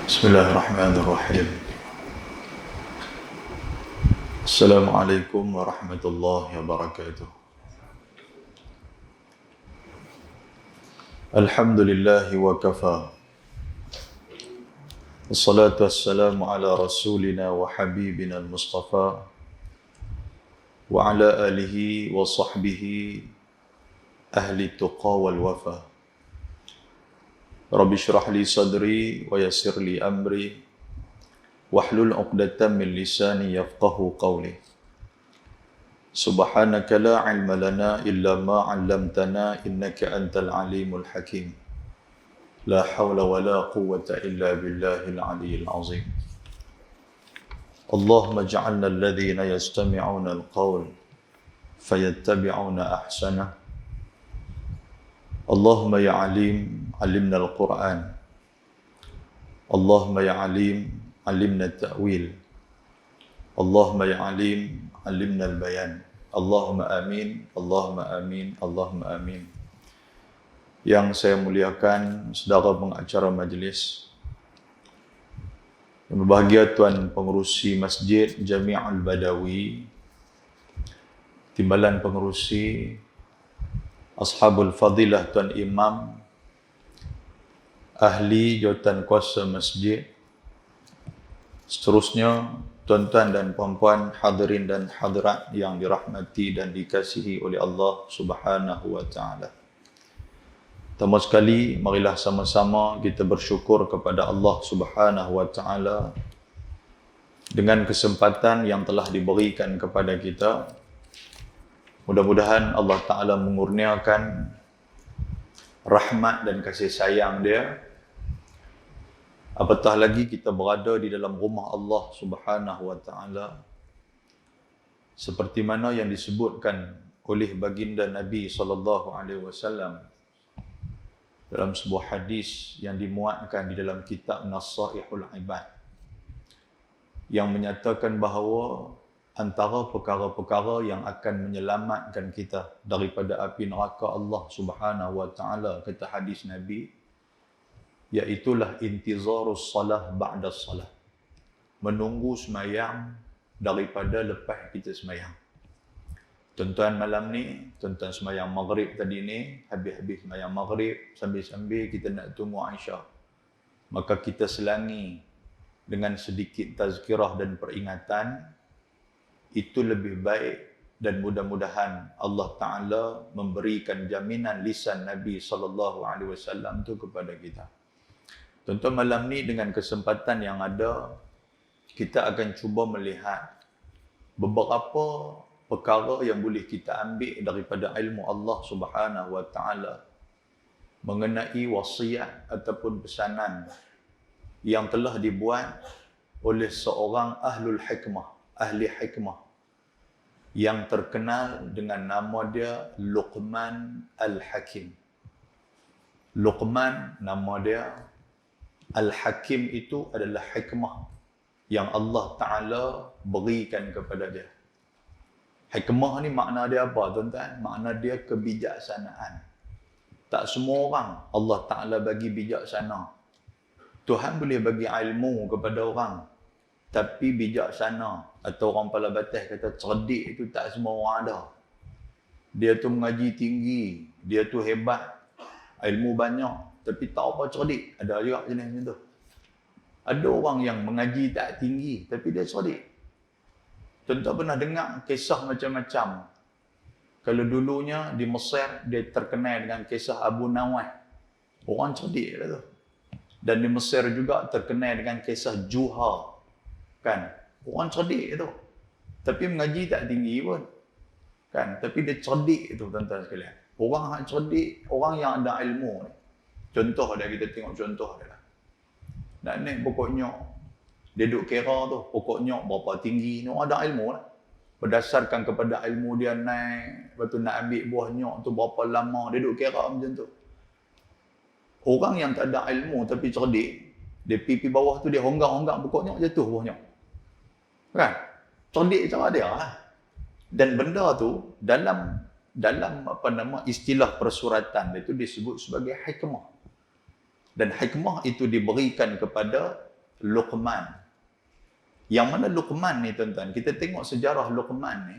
بسم الله الرحمن الرحيم. السلام عليكم ورحمة الله وبركاته. الحمد لله وكفى، والصلاة والسلام على رسولنا وحبيبنا المصطفى وعلى آله وصحبه أهل التقى والوفا. رب اشرح لي صدري ويسر لي أمري واحلل عقدة من لساني يفقه قولي. سبحانك لا علم لنا إلا ما علمتنا إنك أنت العليم الحكيم. لا حول ولا قوة إلا بالله العلي العظيم. اللهم اجعلنا الذين يستمعون القول فيتبعون أحسنه. اللهم يا عليم علمنا القرآن. اللهم يا عليم علمنا التأويل. اللهم يا عليم علمنا البيان. اللهم آمين, Allahumma amin, Allahumma amin. Yang saya muliakan saudara pengacara majlis, yang berbahagia Tuan Pengerusi Masjid Jami'ul Badawi, Timbalan Pengerusi, Ashabul Fadilah Tuan Imam, Ahli Jawatan Kuasa Masjid, seterusnya tuan-tuan dan puan-puan, hadirin dan hadirat yang dirahmati dan dikasihi oleh Allah Subhanahu wa taala. Pertama sekali, marilah sama-sama kita bersyukur kepada Allah Subhanahu wa taala dengan kesempatan yang telah diberikan kepada kita. Mudah-mudahan Allah Ta'ala mengurniakan rahmat dan kasih sayang Dia. Apatah lagi kita berada di dalam rumah Allah Subhanahu wa Ta'ala, seperti mana yang disebutkan oleh baginda Nabi SAW dalam sebuah hadis yang dimuatkan di dalam kitab Nasaihul Ibad, yang menyatakan bahawa antara perkara-perkara yang akan menyelamatkan kita daripada api neraka Allah Subhanahu wa taala, kata hadis Nabi, iaitulah intizarus salah ba'da salah, menunggu semayang daripada lepas kita semayang. Tuan-tuan malam ni, tuan-tuan semayang maghrib tadi ni, habis-habis semayang maghrib, sambil-sambil kita nak tunggu Aisyah, maka kita selangi dengan sedikit tazkirah dan peringatan. Itu lebih baik, dan mudah-mudahan Allah Ta'ala memberikan jaminan lisan Nabi SAW tu kepada kita. Tuan-tuan, malam ni dengan kesempatan yang ada, kita akan cuba melihat beberapa perkara yang boleh kita ambil daripada ilmu Allah Subhanahu wa taala mengenai wasiat ataupun pesanan yang telah dibuat oleh seorang ahli hikmah yang terkenal dengan nama dia Luqman Al-Hakim. Luqman nama dia, Al-Hakim itu adalah hikmah yang Allah Ta'ala berikan kepada dia. Hikmah ni makna dia apa, tuan-tuan? Makna dia kebijaksanaan. Tak semua orang Allah Ta'ala bagi bijaksana. Tuhan boleh bagi ilmu kepada orang, tapi bijaksana atau orang pala batas kata cerdik itu tak semua orang ada. Dia tu mengaji tinggi, dia tu hebat, ilmu banyak, tapi tak apa cerdik. Ada juga jenis macam tu. Ada orang yang mengaji tak tinggi, tapi dia cerdik. Tuan-tuan pernah dengar kisah macam-macam. Kalau dulunya di Mesir, dia terkenal dengan kisah Abu Nawas. Orang cerdik lah tu. Dan di Mesir juga terkenal dengan kisah Juha. Kan? Orang cerdik tu. Tapi mengaji tak tinggi pun. Kan? Tapi dia cerdik tu, tuan-tuan sekalian. Orang yang cerdik, orang yang ada ilmu ni. Contoh dia, kita tengok contoh dia lah. Nak naik pokok nyok, dia duduk kira tu, pokok nyok berapa tinggi ni, orang ada ilmu lah. Berdasarkan kepada ilmu dia naik, lepas tu nak ambil buah nyok tu berapa lama, dia duduk kira macam tu. Orang yang tak ada ilmu tapi cerdik, dia pipi bawah tu, dia honggak-honggak pokok nyok, jatuh buah nyok. Kan? Cerdik cara dia lah. Dan benda tu dalam istilah persuratan itu disebut sebagai hikmah. Dan hikmah itu diberikan kepada Luqman. Yang mana Luqman ni tuan-tuan, kita tengok sejarah Luqman ni.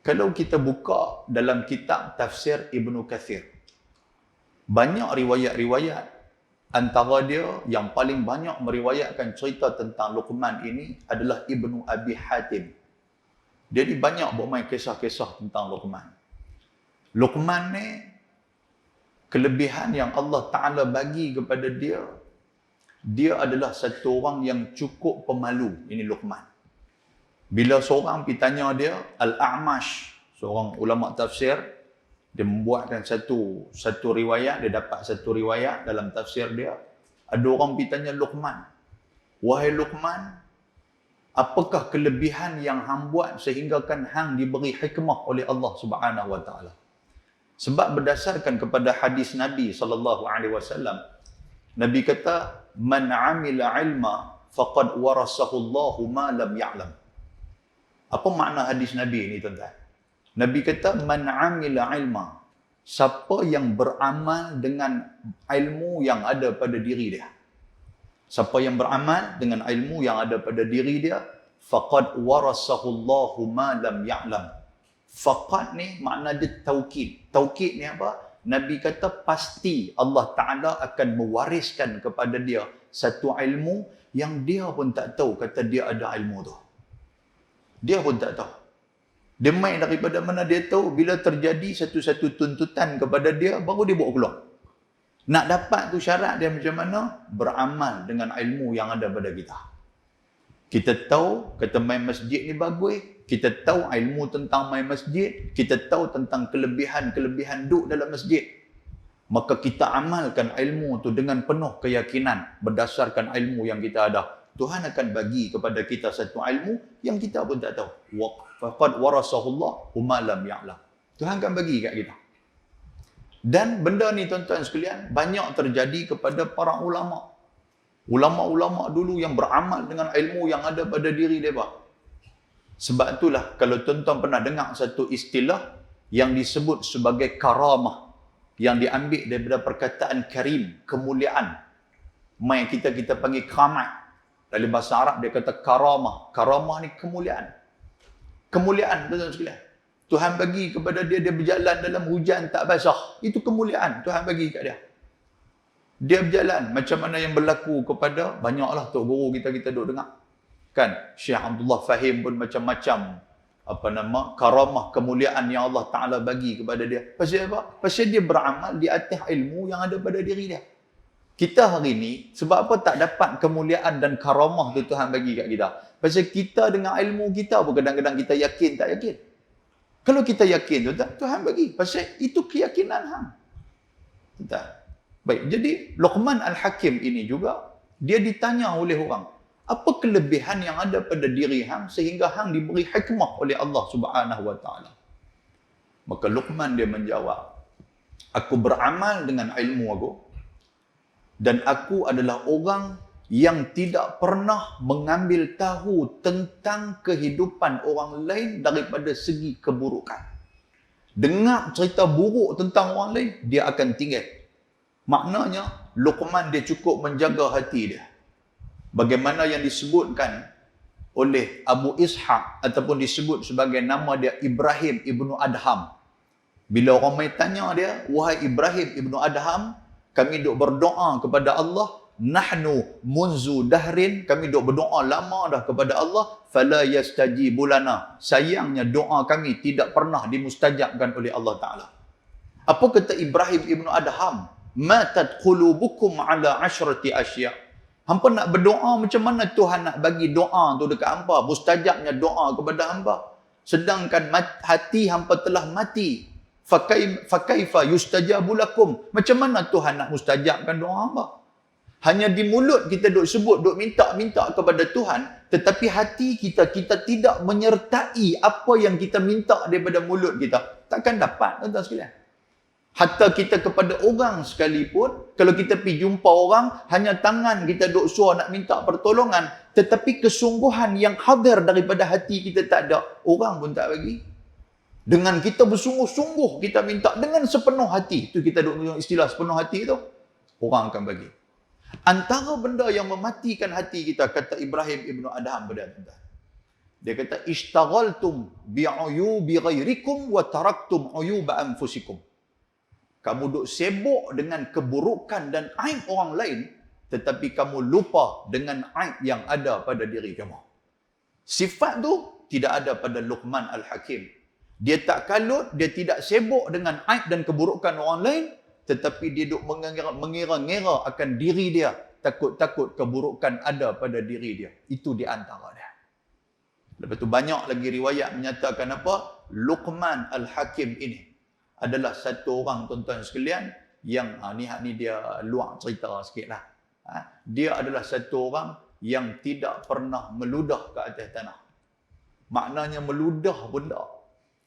Kalau kita buka dalam kitab tafsir Ibnu Kathir, banyak riwayat-riwayat, antara dia yang paling banyak meriwayatkan cerita tentang Luqman ini adalah Ibnu Abi Hatim. Jadi banyak bermain kisah-kisah tentang Luqman. Luqman ni, kelebihan yang Allah Ta'ala bagi kepada dia, dia adalah satu orang yang cukup pemalu. Ini Luqman. Bila seorang pergi tanya dia, Al-A'mash, seorang ulama tafsir, dia membuatkan satu riwayat, dia dapat satu riwayat dalam tafsir dia. Ada orang pergi tanya Luqman, wahai Luqman, apakah kelebihan yang hang buat sehinggakan hang diberi hikmah oleh Allah Subhanahu wa taala? Sebab berdasarkan kepada hadis Nabi SAW, Nabi kata, man amila ilma faqad warasahu Allahu ma lam ya'lam. Apa makna hadis Nabi ni tuan-tuan? Nabi kata, man amila ilma, siapa yang beramal dengan ilmu yang ada pada diri dia. Siapa yang beramal dengan ilmu yang ada pada diri dia, faqad warasahu Allahu ma lam ya'lam. Faqad ni makna dia taukid. Taukid ni apa? Nabi kata pasti Allah Ta'ala akan mewariskan kepada dia satu ilmu yang dia pun tak tahu kata dia ada ilmu tu. Dia pun tak tahu. Dia main daripada mana dia tahu, bila terjadi satu-satu tuntutan kepada dia, baru dia bawa keluar. Nak dapat tu syarat dia macam mana? Beramal dengan ilmu yang ada pada kita. Kita tahu, kata main masjid ni bagus, kita tahu ilmu tentang main masjid, kita tahu tentang kelebihan-kelebihan duduk dalam masjid. Maka kita amalkan ilmu tu dengan penuh keyakinan berdasarkan ilmu yang kita ada. Tuhan akan bagi kepada kita satu ilmu yang kita pun tak tahu. Faqad warasahullah ma lam ya'lam. Tuhan akan bagi kat kita. Dan benda ni tuan-tuan sekalian banyak terjadi kepada para ulama. Ulama-ulama dulu yang beramal dengan ilmu yang ada pada diri mereka. Sebab itulah kalau tuan-tuan pernah dengar satu istilah yang disebut sebagai karamah, yang diambil daripada perkataan karim, kemuliaan. Mai kita panggil keramat. Dalam bahasa Arab dia kata karamah. Karamah ni kemuliaan. Kemuliaan, tuan-tuan sekalian. Tuhan bagi kepada dia, dia berjalan dalam hujan tak basah. Itu kemuliaan Tuhan bagi kat dia. Dia berjalan macam mana yang berlaku kepada banyaklah tok guru kita duk dengar. Kan Syekh Abdullah Fahim pun macam-macam karamah, kemuliaan yang Allah Taala bagi kepada dia. Pasal apa? Pasal dia beramal di atas ilmu yang ada pada diri dia. Kita hari ni sebab apa tak dapat kemuliaan dan karamah tu Tuhan bagi kat kita? Pasal kita dengan ilmu kita pun kadang-kadang kita yakin tak yakin. Kalau kita yakin tu Tuhan bagi. Pasal itu keyakinan hang. Tak. Baik, jadi Luqman Al-Hakim ini juga dia ditanya oleh orang, apa kelebihan yang ada pada diri hang sehingga hang diberi hikmah oleh Allah Subhanahu wa taala? Maka Luqman dia menjawab, aku beramal dengan ilmu aku dan aku adalah orang yang tidak pernah mengambil tahu tentang kehidupan orang lain daripada segi keburukan. Dengar cerita buruk tentang orang lain, dia akan tinggal. Maknanya, Luqman dia cukup menjaga hati dia. Bagaimana yang disebutkan oleh Abu Ishaq ataupun disebut sebagai nama dia Ibrahim ibnu Adham. Bila orang mai tanya dia, wahai Ibrahim ibnu Adham, kami duk berdoa kepada Allah, nahnu munzu dahrin, kami duk berdoa lama dah kepada Allah, fala yastajibu lana. Sayangnya doa kami tidak pernah dimustajabkan oleh Allah Taala. Apa kata Ibrahim ibnu Adham? Matat qulubukum ala asyrati asya. Hampa nak berdoa macam mana Tuhan nak bagi doa tu dekat hampa, mustajabnya doa kepada hampa, sedangkan hati hampa telah mati. Fakaifa yustajabu lakum. Macam mana Tuhan nak mustajabkan doa hampa? Hanya di mulut kita duk sebut, duk minta kepada Tuhan, tetapi hati kita tidak menyertai apa yang kita minta daripada mulut kita. Takkan dapat, tuan-tuan sekalian. Hatta kita kepada orang sekalipun, kalau kita pergi jumpa orang, hanya tangan kita duk suar nak minta pertolongan, tetapi kesungguhan yang hadir daripada hati kita tak ada, orang pun tak bagi. Dengan kita bersungguh-sungguh kita minta dengan sepenuh hati, tu kita duk istilah sepenuh hati tu, orang akan bagi. Antara benda yang mematikan hati kita, kata Ibrahim Ibnu Adham pada tuan-tuan. Dia kata, ishtaghaltum bi'uyubi ghairikum wa taraktum uyuba anfusikum. Kamu duk sibuk dengan keburukan dan aib orang lain, tetapi kamu lupa dengan aib yang ada pada diri kamu. Sifat tu tidak ada pada Luqman Al-Hakim. Dia tak kalut, dia tidak sibuk dengan aib dan keburukan orang lain, tetapi dia duk mengira-ngira akan diri dia, takut-takut keburukan ada pada diri dia. Itu di antara dia. Lepas tu banyak lagi riwayat menyatakan apa? Luqman Al-Hakim ini adalah satu orang, tuan-tuan sekalian, yang ni dia luar cerita sikit lah. Dia adalah satu orang yang tidak pernah meludah ke atas tanah. Maknanya meludah pun tak.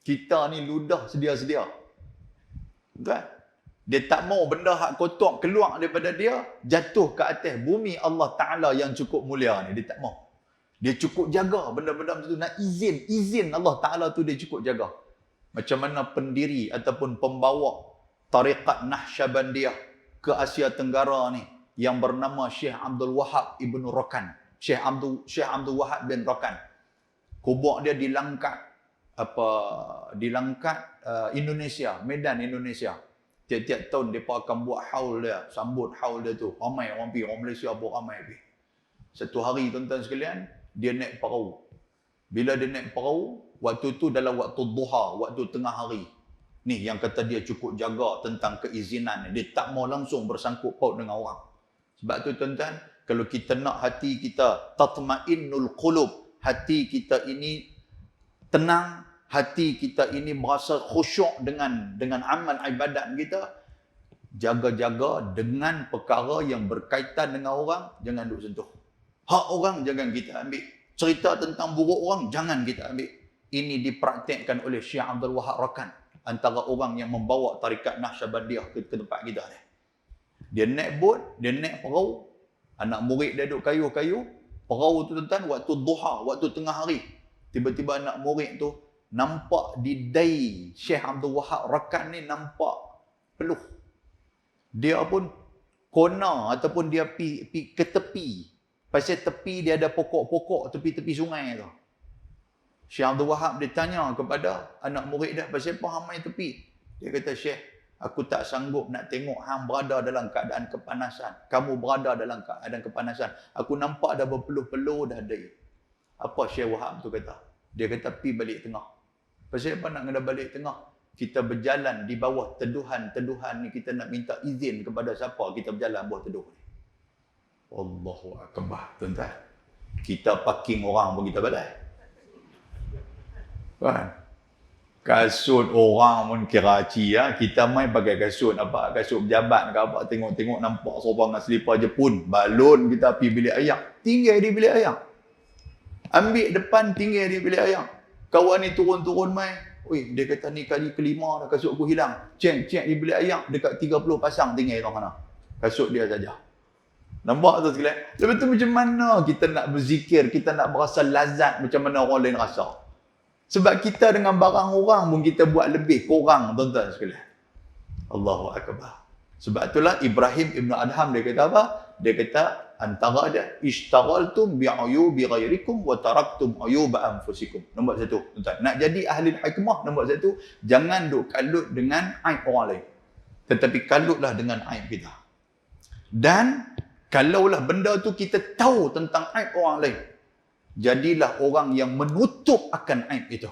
Kita ni ludah sedia-sedia. Kan? Dia tak mau benda hak kotor keluar daripada dia, jatuh ke atas bumi Allah Ta'ala yang cukup mulia ni. Dia tak mau. Dia cukup jaga benda-benda macam tu. Nak izin Allah Ta'ala tu dia cukup jaga. Macam mana pendiri ataupun pembawa tariqat Naqsyabandiyah ke Asia Tenggara ni, yang bernama Syekh Abdul Wahab Ibn Rokan. Syekh Abdul Wahab bin Rokan. Kubur dia di Langkat, Indonesia, Medan, Indonesia. Tiap-tiap tahun mereka akan buat haul dia, sambut haul dia tu. Ramai orang pergi, orang Malaysia pun ramai pergi. Satu hari, tuan-tuan sekalian, dia naik perahu. Bila dia naik perahu, waktu tu dalam waktu duha, waktu tengah hari. Ni yang kata dia cukup jaga tentang keizinan. Dia tak mau langsung bersangkut paut dengan orang. Sebab tu tuan-tuan, kalau kita nak hati kita tatma'innul qulub, hati kita ini tenang, hati kita ini merasa khusyuk dengan amal ibadat kita, jaga-jaga dengan perkara yang berkaitan dengan orang, jangan duk sentuh. Hak orang jangan kita ambil. Cerita tentang buruk orang, jangan kita ambil. Ini dipraktikkan oleh Syekh Abdul Wahab Rokan, antara orang yang membawa tarikat Naqsyabandiyah ke tempat kita ni. Dia naik bot, dia naik perahu, anak murid dia duduk kayu-kayu, perahu tu tuan-tuan, waktu duha, waktu tengah hari, tiba-tiba anak murid tu nampak di dai Syekh Abdul Wahab Rokan ni nampak peluh. Dia pun kona ataupun dia pi ke tepi. Pasal tepi dia ada pokok-pokok tepi-tepi sungai tu. Syekh Abdul Wahab dia tanya kepada anak murid dia, pasal apa hang main tepi? Dia kata, Syekh, aku tak sanggup nak tengok hang berada dalam keadaan kepanasan. Kamu berada dalam keadaan kepanasan. Aku nampak dah berpeluh-peluh dah ada. Apa Syekh Wahab tu kata? Dia kata, pi balik tengah. Pasal apa nak kena balik tengah? Kita berjalan di bawah teduhan-teduhan ni, kita nak minta izin kepada siapa kita berjalan bawah teduh ni. Allahu Akbar, tuan-tuan. Kita parking orang pun kita balai. Kan? Kasut orang pun kiraci ya. Kita main pakai kasut apa? Kasut pejabat ke apa? Tengok-tengok nampak sofa dengan selipar Jepun. Balon kita pergi bilik ayam. Tinggal di bilik ayam. Ambil depan, tinggal di bilik ayam. Kawan ni turun-turun main. Oi, dia kata ni kali kelima dah kasut aku hilang. Cek di bilik ayam dekat 30 pasang tinggal kat mana. Kasut dia saja. Nampak tu sekalian? Lepas tu macam mana kita nak berzikir, kita nak berasa lazat macam mana orang lain rasa. Sebab kita dengan barang orang pun kita buat lebih kurang, tuan-tuan sekalian. Allahu Akbar. Sebab itulah Ibrahim Ibn Adham dia kata apa? Dia kata antara dia, ishtaghaltum bi'uyubi ghairikum wa taraktum uyuba anfusikum. Nombor satu, tuan-tuan. Nak jadi ahli hikmah, nombor satu, jangan duk kalut dengan aib orang lain. Tetapi kalutlah dengan aib kita. Dan kalaulah benda tu kita tahu tentang aib orang lain, jadilah orang yang menutup akan aib itu.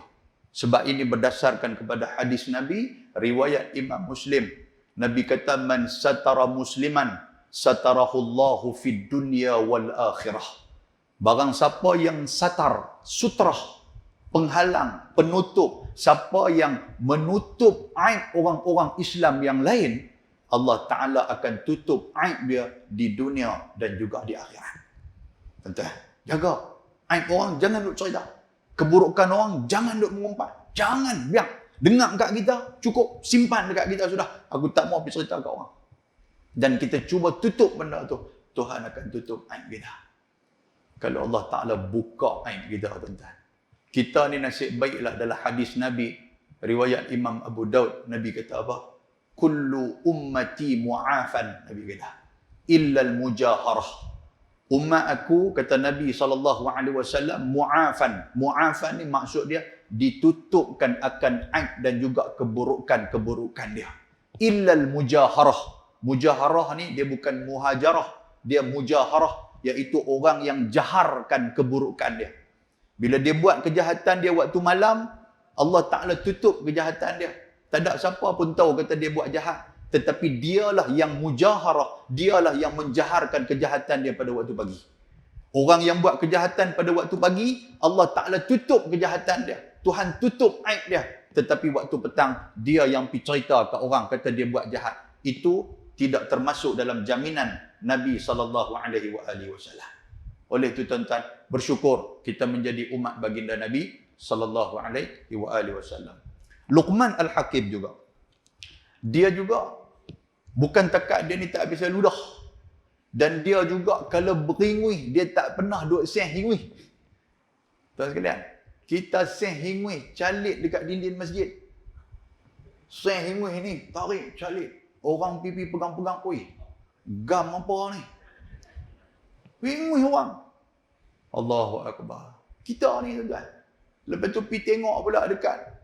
Sebab ini berdasarkan kepada hadis Nabi, riwayat Imam Muslim. Nabi kata, man satara musliman, satarahullahu fid dunya wal akhirah. Barang siapa yang satar, sutrah, penghalang, penutup, siapa yang menutup aib orang-orang Islam yang lain, Allah Ta'ala akan tutup aib dia di dunia dan juga di akhirat. Tuan-tuan, jaga. Aib orang jangan duk cerita. Keburukan orang jangan duk mengumpat. Jangan, biar. Dengar kat kita, cukup. Simpan dekat kita sudah. Aku tak mau pergi cerita kat orang. Dan kita cuba tutup benda tu. Tuhan akan tutup aib kita. Kalau Allah Ta'ala buka aib kita, tuan-tuan. Kita ni nasib baiklah dalam hadis Nabi. Riwayat Imam Abu Daud. Nabi kata apa? Kullu ummati mu'afan. Nabi kata, illal mujaharah. Umat aku, kata Nabi SAW, mu'afan. Mu'afan ni maksud dia ditutupkan akan aib dan juga keburukan-keburukan dia. Illal mujaharah. Mujaharah ni dia bukan muhajarah, dia mujaharah, iaitu orang yang jaharkan keburukan dia. Bila dia buat kejahatan dia waktu malam, Allah Ta'ala tutup kejahatan dia. Tak ada siapa pun tahu kata dia buat jahat. Tetapi dialah yang mujaharah, dialah yang menjaharkan kejahatan dia pada waktu pagi. Orang yang buat kejahatan pada waktu pagi, Allah Ta'ala tutup kejahatan dia. Tuhan tutup aib dia. Tetapi waktu petang, dia yang pergi cerita ke orang, kata dia buat jahat. Itu tidak termasuk dalam jaminan Nabi SAW. Oleh itu tuan-tuan, bersyukur kita menjadi umat baginda Nabi SAW. Luqman Al-Hakim juga. Dia juga bukan takat dia ni tak habis ludah. Dan dia juga kalau beringui, dia tak pernah duk seh hingui. Tuan sekalian, kita seh hingui, calit dekat dinding masjid. Seh hingui ni, tarik, calit. Orang pipi pegang-pegang, oi, gam apa ni? Hingui orang. Allahu Akbar. Kita ni tuan-tuan. Lepas tu pergi tengok pula dekat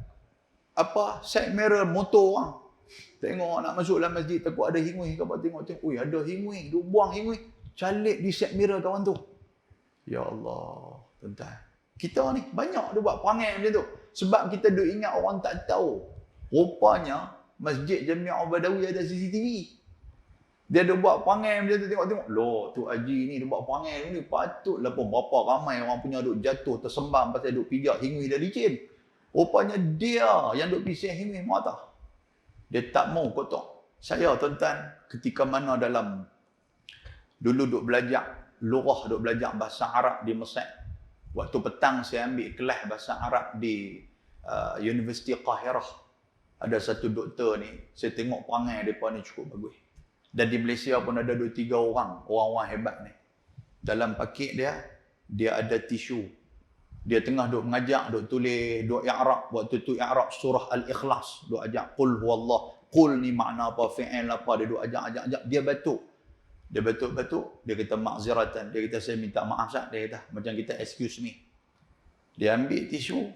side mirror motor orang. Tengok nak masuk dalam masjid, takut ada hingui ke apa, tengok, ui ada hingui, duk buang hingui, calik di side mirror kawan tu. Ya Allah, tuan-tuan. Kita ni banyak dia buat perangai macam tu. Sebab kita duk ingat orang tak tahu. Rupanya Masjid Jami'ah Badawi ada CCTV. Dia duk buat perangai macam tu, tengok-tengok. Loh, tu Haji ni dia buat perangai ni, patutlah pun berapa ramai orang punya duk jatuh tersembam pasal duk pijak hingui dah licin. Rupanya dia yang duk pisih hingui mata. Dia tak mau kotor. Saya tuan-tuan ketika mana dalam dulu duk belajar lurah, duk belajar bahasa Arab di Mesir. Waktu petang saya ambil kelas bahasa Arab di Universiti Qahirah. Ada satu doktor ni, saya tengok perangai mereka ni cukup bagus. Dan di Malaysia pun ada 2-3 orang hebat ni. Dalam pakit dia ada tisu. Dia tengah duk mengajak, duk tulis, duk i'rab. Waktu tu i'rab surah Al-Ikhlas. Duk ajak, qul huwallah. Qul ni makna apa, fi'il apa. Dia duk ajak. Dia batuk. Dia batuk. Dia kata ma'ziratan. Dia kata saya minta maaf sah. Dia kata macam kita excuse me. Dia ambil tisu.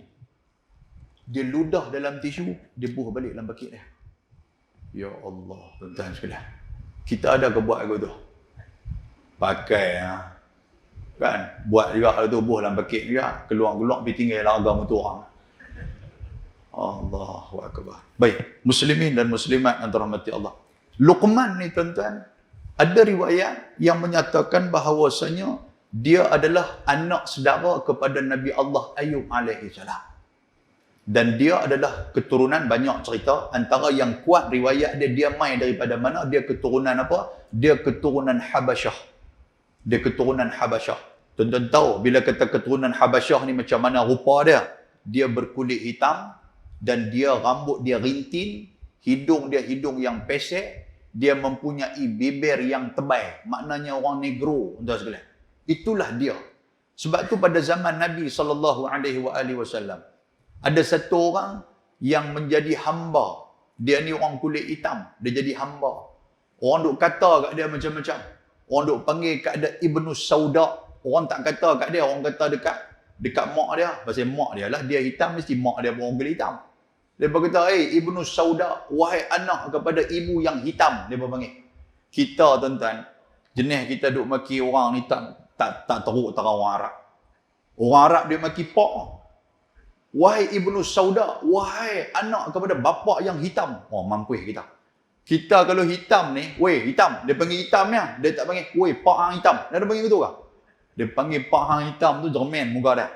Dia ludah dalam tisu. Dia buh balik dalam pakit dia. Ya Allah. Tuan-tuan sekalian. Kita ada ke buat aku tu? Pakai kan, buat juga kalau tu buh dalam pakit juga, keluar-keluar pergi tinggal larga motor orang. Allahu Akbar. Baik, muslimin dan muslimat yang dirahmati Allah. Luqman ni tuan-tuan, ada riwayat yang menyatakan bahawasanya dia adalah anak saudara kepada Nabi Allah Ayub alaihi salam. Dan dia adalah keturunan, banyak cerita, antara yang kuat riwayat dia mai daripada mana, dia keturunan apa? Dia keturunan Habasyah. Dia keturunan Habasyah. Tuan-tuan tahu bila kata keturunan Habasyah ni macam mana rupa dia? Dia berkulit hitam dan dia rambut dia rintin, hidung dia hidung yang pesek, dia mempunyai bibir yang tebal, maknanya orang negro, tuan-tuan sekalian. Itulah dia. Sebab tu pada zaman Nabi SAW ada satu orang yang menjadi hamba. Dia ni orang kulit hitam, dia jadi hamba. Orang duk kata kat dia macam-macam. Orang duk panggil kat dia Ibnu Sauda. Orang tak kata kat dia, orang kata dekat mak dia. Pasal mak dia lah, dia hitam, mesti mak dia orang kulit hitam. Dia kata, Ibnu Sauda, wahai anak kepada ibu yang hitam. Dia panggil. Kita tuan-tuan, jenis kita duk maki orang ni tak teruk terang orang Arab. Orang Arab dia maki pak. Wahai Ibnu Sauda, wahai anak kepada bapa yang hitam. Oh, mampus kita. Kita kalau hitam ni, weh hitam, dia panggil hitam ni, dia tak panggil, weh pak hang hitam. Dia panggil gitu ke? Dia panggil pak hang hitam tu jerman muka dia.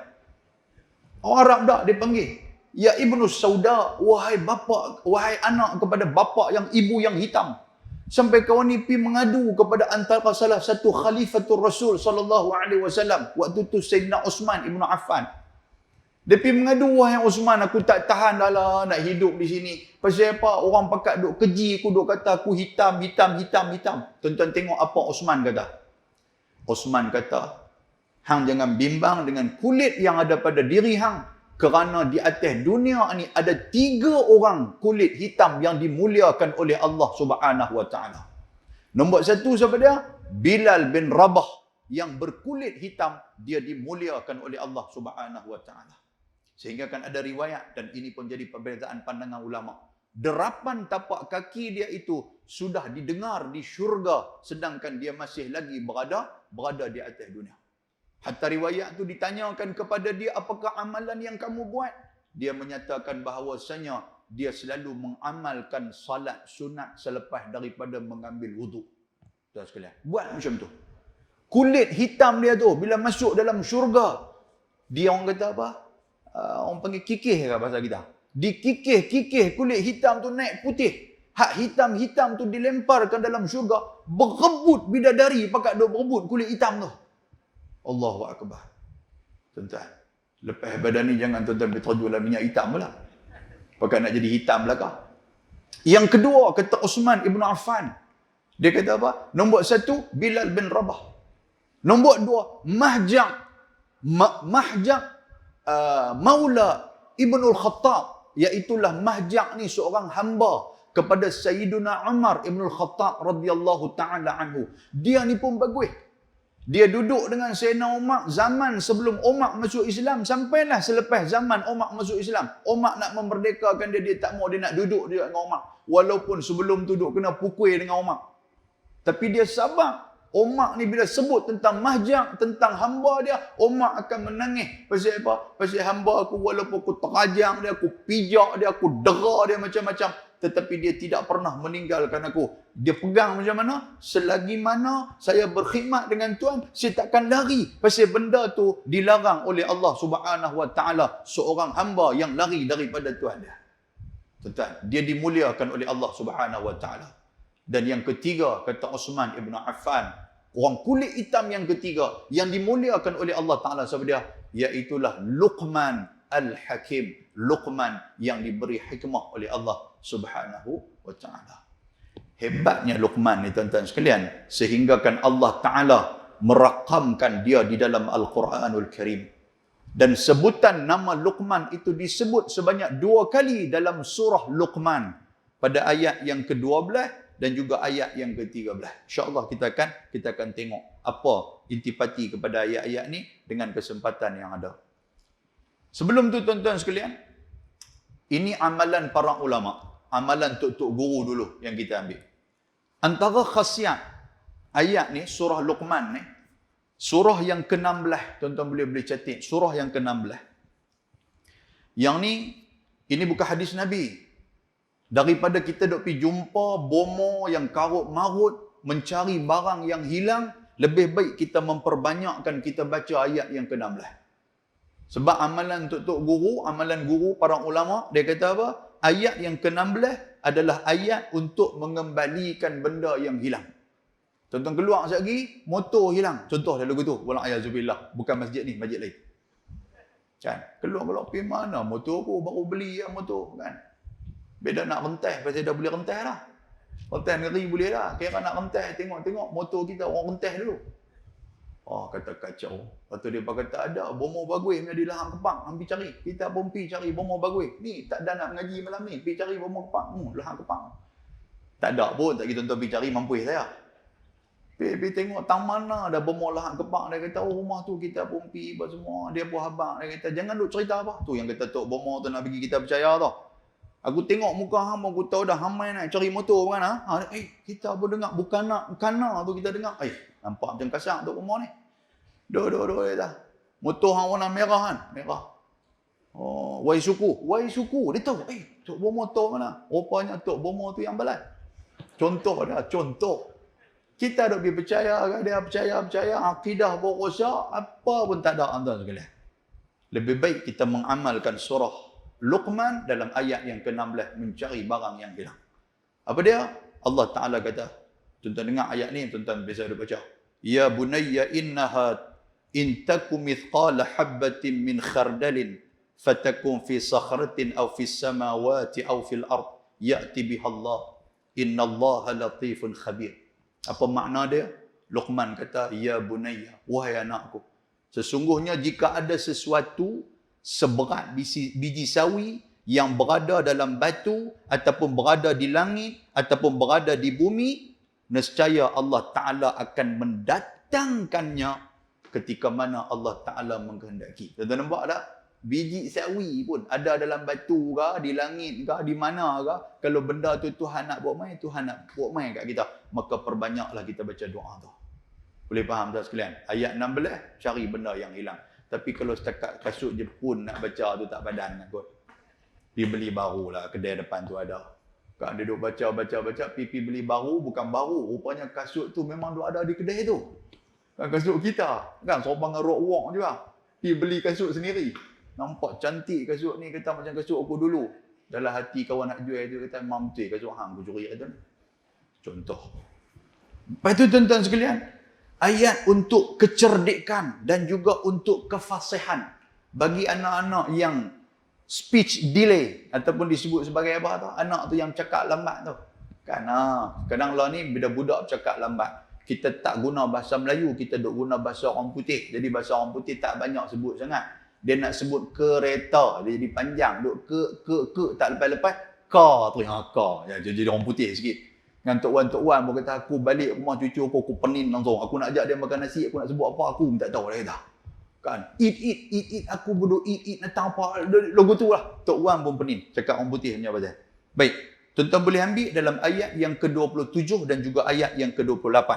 Orang Arab tak, dia panggil, ya Ibnu Sauda, wahai bapa, wahai anak kepada bapa yang ibu yang hitam. Sampai kawan ni pergi mengadu kepada antara salah satu khalifatul Rasul sallallahu alaihi wasallam. Waktu tu Sayyidina Uthman Ibn Affan. Dia pergi mengadu, wahai Uthman, aku tak tahan dah lah nak hidup di sini. Pasal apa? Orang pakat duk keji aku, duk kata aku hitam. Tuan-tuan tengok apa Uthman kata. Uthman kata, hang jangan bimbang dengan kulit yang ada pada diri hang. Kerana di atas dunia ni ada 3 orang kulit hitam yang dimuliakan oleh Allah Subhanahu Wa Taala. Nombor 1 siapa dia? Bilal bin Rabah yang berkulit hitam, dia dimuliakan oleh Allah Subhanahu wa taala. Sehingga kan ada riwayat, dan ini pun jadi perbezaan pandangan ulama. Derapan tapak kaki dia itu sudah didengar di syurga, sedangkan dia masih lagi berada di atas dunia. Hatta riwayat tu ditanyakan kepada dia, apakah amalan yang kamu buat? Dia menyatakan bahawasanya dia selalu mengamalkan salat sunat selepas daripada mengambil wuduk. Tuan sekalian, buat macam tu. Kulit hitam dia tu, bila masuk dalam syurga, dia orang kata apa? Orang panggil kikih ke bahasa kita? Dikikih kulit hitam tu naik putih. Hak hitam-hitam tu dilemparkan dalam syurga, berebut bidadari pakat duk berebut kulit hitam tu. Allahu Akbar. Tuan-tuan, lepas badan ni jangan tuan-tuan berterjulah minyak hitam pula. Pakat nak jadi hitam belakang. Yang kedua, kata Uthman Ibn Affan, dia kata apa? Nombor 1, Bilal bin Rabah. Nombor 2, Mahjaq Maula Ibnul Khattab, iaitulah Mahjaq ni seorang hamba kepada Sayyiduna Umar Ibnul Khattab radhiyallahu taala anhu. Dia ni pun bagus. Dia duduk dengan Sayyidina Umar zaman sebelum Umar masuk Islam, sampailah selepas zaman Umar masuk Islam. Umar nak memerdekakan dia, dia tak mau, dia nak duduk dia dengan Umar. Walaupun sebelum tu duduk kena pukul dengan Umar. Tapi dia sabar. Umar ni bila sebut tentang Mahjaq, tentang hamba dia, Umar akan menangis. Pasal apa? Pasal hamba aku, walaupun aku terajang dia, aku pijak dia, aku dera dia macam-macam, tetapi dia tidak pernah meninggalkan aku. Dia pegang macam mana? Selagi mana saya berkhidmat dengan Tuhan, saya takkan lari. Pasal benda tu dilarang oleh Allah Subhanahu wa taala, seorang hamba yang lari daripada Tuhan dia. Tuan-tuan, dia dimuliakan oleh Allah Subhanahu wa taala. Dan yang ketiga, kata Uthman Ibn Affan, orang kulit hitam yang ketiga yang dimuliakan oleh Allah Ta'ala siapa dia? Iaitulah Luqman Al-Hakim. Luqman yang diberi hikmah oleh Allah Subhanahu wa Ta'ala. Hebatnya Luqman ni tuan-tuan sekalian, sehinggakan Allah Ta'ala merakamkan dia di dalam Al-Quranul Karim. Dan sebutan nama Luqman itu disebut sebanyak 2 kali dalam surah Luqman. Pada ayat yang ke-12 dan juga ayat yang ke-13. InsyaAllah kita akan tengok apa intipati kepada ayat-ayat ni dengan kesempatan yang ada. Sebelum tu tuan-tuan sekalian, ini amalan para ulama, amalan tok-tok guru dulu yang kita ambil. Antara khasiat ayat ni, surah Luqman ni, surah yang ke-16, tuan-tuan boleh catat, surah yang ke-16. Yang ni, ini bukan hadis Nabi. Daripada kita duk pergi jumpa bomo yang karut-marut, mencari barang yang hilang, lebih baik kita memperbanyakkan kita baca ayat yang ke-16. Sebab amalan tok-tok guru, amalan guru para ulama, dia kata apa? Ayat yang ke-16 adalah ayat untuk mengembalikan benda yang hilang. Tuan-tuan keluar sekejap lagi, motor hilang. Contoh dah lagu tu. Wala'ayazubillah. Bukan masjid ni, masjid lain. Kan? Keluar pergi mana? Motor aku baru beli ya motor. Kan? Beda nak rentas, pasal dah boleh rentas dah. Rentas negeri boleh dah. Kira nak rentas, tengok motor kita orang rentas dulu. Oh, kata kacau. Lepas tu dia kata ada bomo bagus punya di Lahang Kepang. Ambil cari. Kita pun pergi cari bomo bagus. Ni tak ada nak mengaji malam ni. Pergi cari bomo Kepang. Lahang Kepang. Tak ada pun. Tak kita pergi cari mampu saya. Pergi tengok tang mana ada bomo Lahang Kepang. Dia kata, oh rumah tu kita pun pergi apa semua. Dia pun habang. Dia kata, jangan duk cerita apa. Tu yang kata tok bomo tu nak bagi kita percaya tau. Aku tengok muka hang, aku tahu dah hamai nak cari motor kan. Kita pun dengar bukana tu kita dengar. Nampak macam kasar tu rumah ni. Doh dah. Motor hang warna merah kan? Merah. Oh, Wai suku. Dia tahu. Tok bom motor mana? Rupanya tok bom tu yang balai. Contoh. Kita dok pergi percaya ke dia percaya akidah berosak apa pun tak ada tuan sekalian. Lebih baik kita mengamalkan surah Luqman dalam ayat yang ke-16, mencari barang yang hilang. Apa dia? Allah Ta'ala kata, tuan-tuan dengar ayat ni, tuan-tuan biasa ada baca. Ya bunayya innaha in takum mithqala habbatin min khardalin fatakum fi sakhratin aw fi samawati aw fil ard ya'ti biha Allah innallaha latifun khabir. Apa makna dia? Luqman kata, ya bunayya, wahai anakku, sesungguhnya jika ada sesuatu seberat biji sawi yang berada dalam batu ataupun berada di langit ataupun berada di bumi, nescaya Allah Ta'ala akan mendatangkannya ketika mana Allah Ta'ala mengkehendaki. Tuan-tuan nampak tak? Biji sawi pun ada dalam batu ke, di langit ke, di mana ke. Kalau benda tu Tuhan nak buat main, Tuhan nak buat main kat kita. Maka perbanyaklah kita baca doa tu. Boleh faham tak sekalian? Ayat 16, cari benda yang hilang. Tapi kalau setakat kasut je pun nak baca tu tak padan nak kot. Pergi beli baru lah, kedai depan tu ada. Kan dia duduk baca, pipi beli baru, bukan baru. Rupanya kasut tu memang duk ada di kedai tu. Kan kasut kita. Kan sorang dengan rock walk juga. Pergi beli kasut sendiri. Nampak cantik kasut ni, kata macam kasut aku dulu. Dalam hati kawan nak jual tu, kata memang betul kasut hang aku curi kata. Contoh. Lepas tu tuan-tuan sekalian, ayat untuk kecerdikan dan juga untuk kefasihan bagi anak-anak yang speech delay ataupun disebut sebagai apa tu? Anak tu yang cakap lambat tu. Kan kadang lah ni bila budak cakap lambat, kita tak guna bahasa Melayu, kita duk guna bahasa orang putih. Jadi bahasa orang putih tak banyak sebut sangat. Dia nak sebut kereta, dia jadi panjang. Duk ke tak lepas-lepas. Ka tu yang ka. Ya, jadi orang putih sikit. Dengan Tok Wan pun kata, aku balik rumah cucu aku penin langsung. Aku nak ajak dia makan nasi, aku nak sebut apa, aku tak tahu dia kata. Kan? Eat, aku bodoh eat, datang apa, logo tu lah. Tok Wan pun penin. Cakap orang putih punya pasal. Baik. Tuan-tuan boleh ambil dalam ayat yang ke-27 dan juga ayat yang ke-28.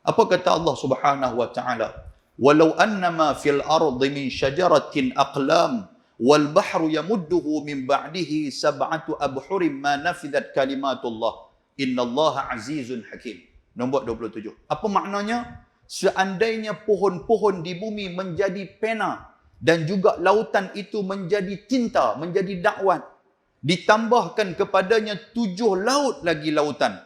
Apa kata Allah Subhanahu wa taala? Walau annama fil ardi min syajaratin aqlam wal bahru yamudduhu min ba'dihi sab'atu abhurin ma nafidat kalimatullah innallaha azizun hakim. Nombor 27. Apa maknanya? Seandainya pohon-pohon di bumi menjadi pena dan juga lautan itu menjadi tinta, menjadi dakwat, ditambahkan kepadanya 7 laut lagi lautan,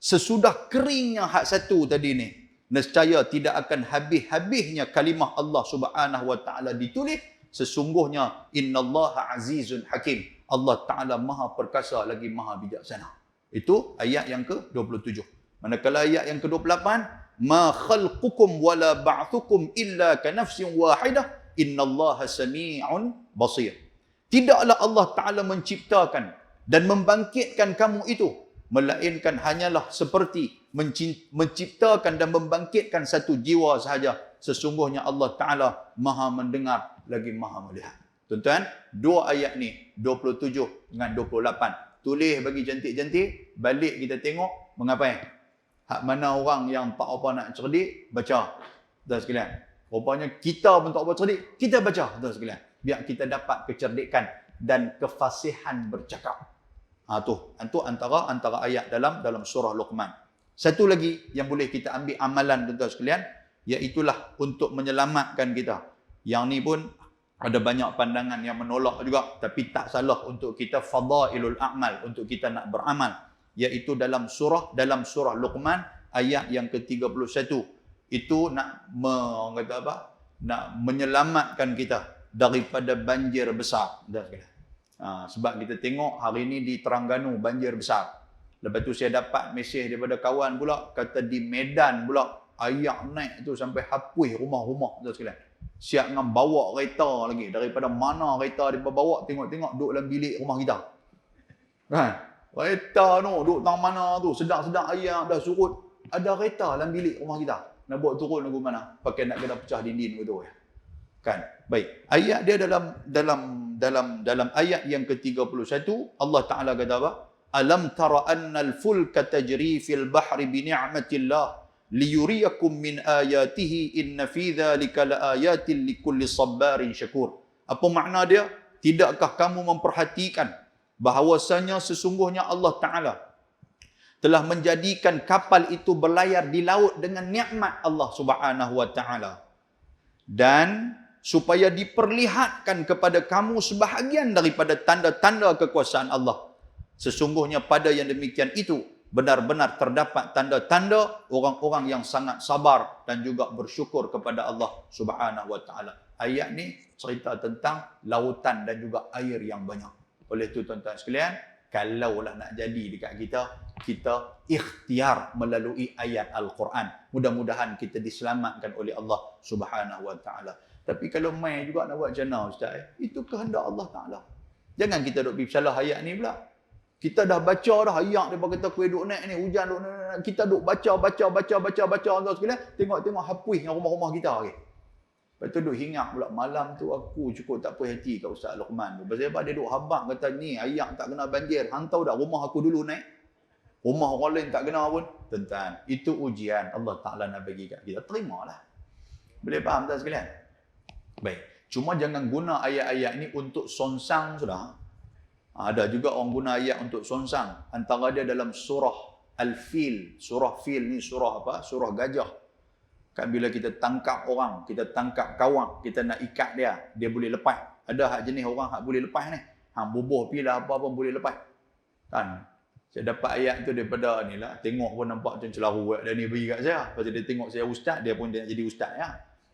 sesudah keringnya hak satu tadi ni, nescaya tidak akan habis-habisnya kalimah Allah Subhanahu wa taala ditulis. Sesungguhnya innallaha azizun hakim. Allah Taala Maha perkasa lagi Maha bijaksana. Itu ayat yang ke-27. Manakala ayat yang ke-28, ma khalqukum wala ba'thukum illa ka nafsin wahidah innallaha sami'un basir. Tidaklah Allah Taala menciptakan dan membangkitkan kamu itu melainkan hanyalah seperti menciptakan dan membangkitkan satu jiwa sahaja. Sesungguhnya Allah Ta'ala Maha mendengar lagi Maha melihat. Tuan-tuan, dua ayat ni, 27 dengan 28. Tulis bagi cantik-cantik, balik kita tengok, mengapai? Hak mana orang yang tak apa nak cerdik, baca. Tuan sekalian. Rupanya kita pun tak apa cerdik, kita baca. Tuan sekalian. Biar kita dapat kecerdikan dan kefasihan bercakap. Itu antara ayat dalam surah Luqman. Satu lagi yang boleh kita ambil amalan tuan-tuan sekalian, iaitulah untuk menyelamatkan kita. Yang ni pun ada banyak pandangan yang menolak juga, tapi tak salah untuk kita fadailul a'mal, untuk kita nak beramal. Iaitu dalam surah Luqman ayat yang ke-31. Itu nak nak menyelamatkan kita daripada banjir besar. Tuan sekalian. Sebab kita tengok hari ni di Terengganu banjir besar. Lepas tu saya dapat mesej daripada kawan pula, kata di Medan pula air naik tu sampai hapus rumah-rumah. Tuan sekalian. Siap dengan bawa kereta lagi. Daripada mana kereta dia bawa, tengok-tengok duduk dalam bilik rumah kita. Kan? Kereta tu duduk tang mana tu, sedang-sedang air dah surut, ada kereta dalam bilik rumah kita. Nak buat turun lagu mana? Pakai nak kena pecah dinding betul ya. Kan? Baik. Ayat dia dalam ayat yang ke-31 Allah Taala kata apa? Alam tara annal fulka tajri fil bahri bi ni'matillah liyuriyakum min ayatihi inna fi dzalika laayatin likulli sabarin syakur. Apa makna dia? Tidakkah kamu memperhatikan bahawasanya sesungguhnya Allah Taala telah menjadikan kapal itu berlayar di laut dengan nikmat Allah Subhanahu wa taala, dan supaya diperlihatkan kepada kamu sebahagian daripada tanda-tanda kekuasaan Allah. Sesungguhnya pada yang demikian itu benar-benar terdapat tanda-tanda orang-orang yang sangat sabar dan juga bersyukur kepada Allah Subhanahu wa taala. Ayat ni cerita tentang lautan dan juga air yang banyak. Oleh itu tuan-tuan sekalian, kalaulah nak jadi dekat kita ikhtiar melalui ayat Al-Quran. Mudah-mudahan kita diselamatkan oleh Allah Subhanahu wa taala. Tapi kalau main juga nak buat macam mana Ustaz? Itu kehendak Allah Ta'ala. Jangan kita duk pergi salah ayat ni pula. Kita dah baca dah ayat dia kata kuih duk naik ni, hujan duk naik. Kita duk baca tuan sekalian, tengok hapus dengan rumah-rumah kita okey. Lepas tu duk hingat pula malam tu aku cukup tak puas hati kat Ustaz Luqman tu. Pasal apa dia duk habaq kata ni ayat tak kena banjir. Hang tahu dah rumah aku dulu naik. Rumah orang lain tak kena pun. Tuan-tuan, itu ujian Allah Taala nak bagi kat kita. Terimalah. Boleh faham tak sekalian? Baik. Cuma jangan guna ayat-ayat ni untuk sonsang sudah. Ada juga orang guna ayat untuk sonsang. Antara dia dalam surah Al-Fil. Surah Fil ni surah apa? Surah gajah. Kan bila kita tangkap orang, kita tangkap kawan, kita nak ikat dia, dia boleh lepas. Ada hak jenis orang hak boleh lepas ni. Hang bubuh pilah apa pun boleh lepas. Kan? Saya dapat ayat tu daripada ni lah. Tengok pun nampak macam celaru dia ni bagi kat saya. Lepas dia tengok saya ustaz, dia pun dia nak jadi ustaz ya.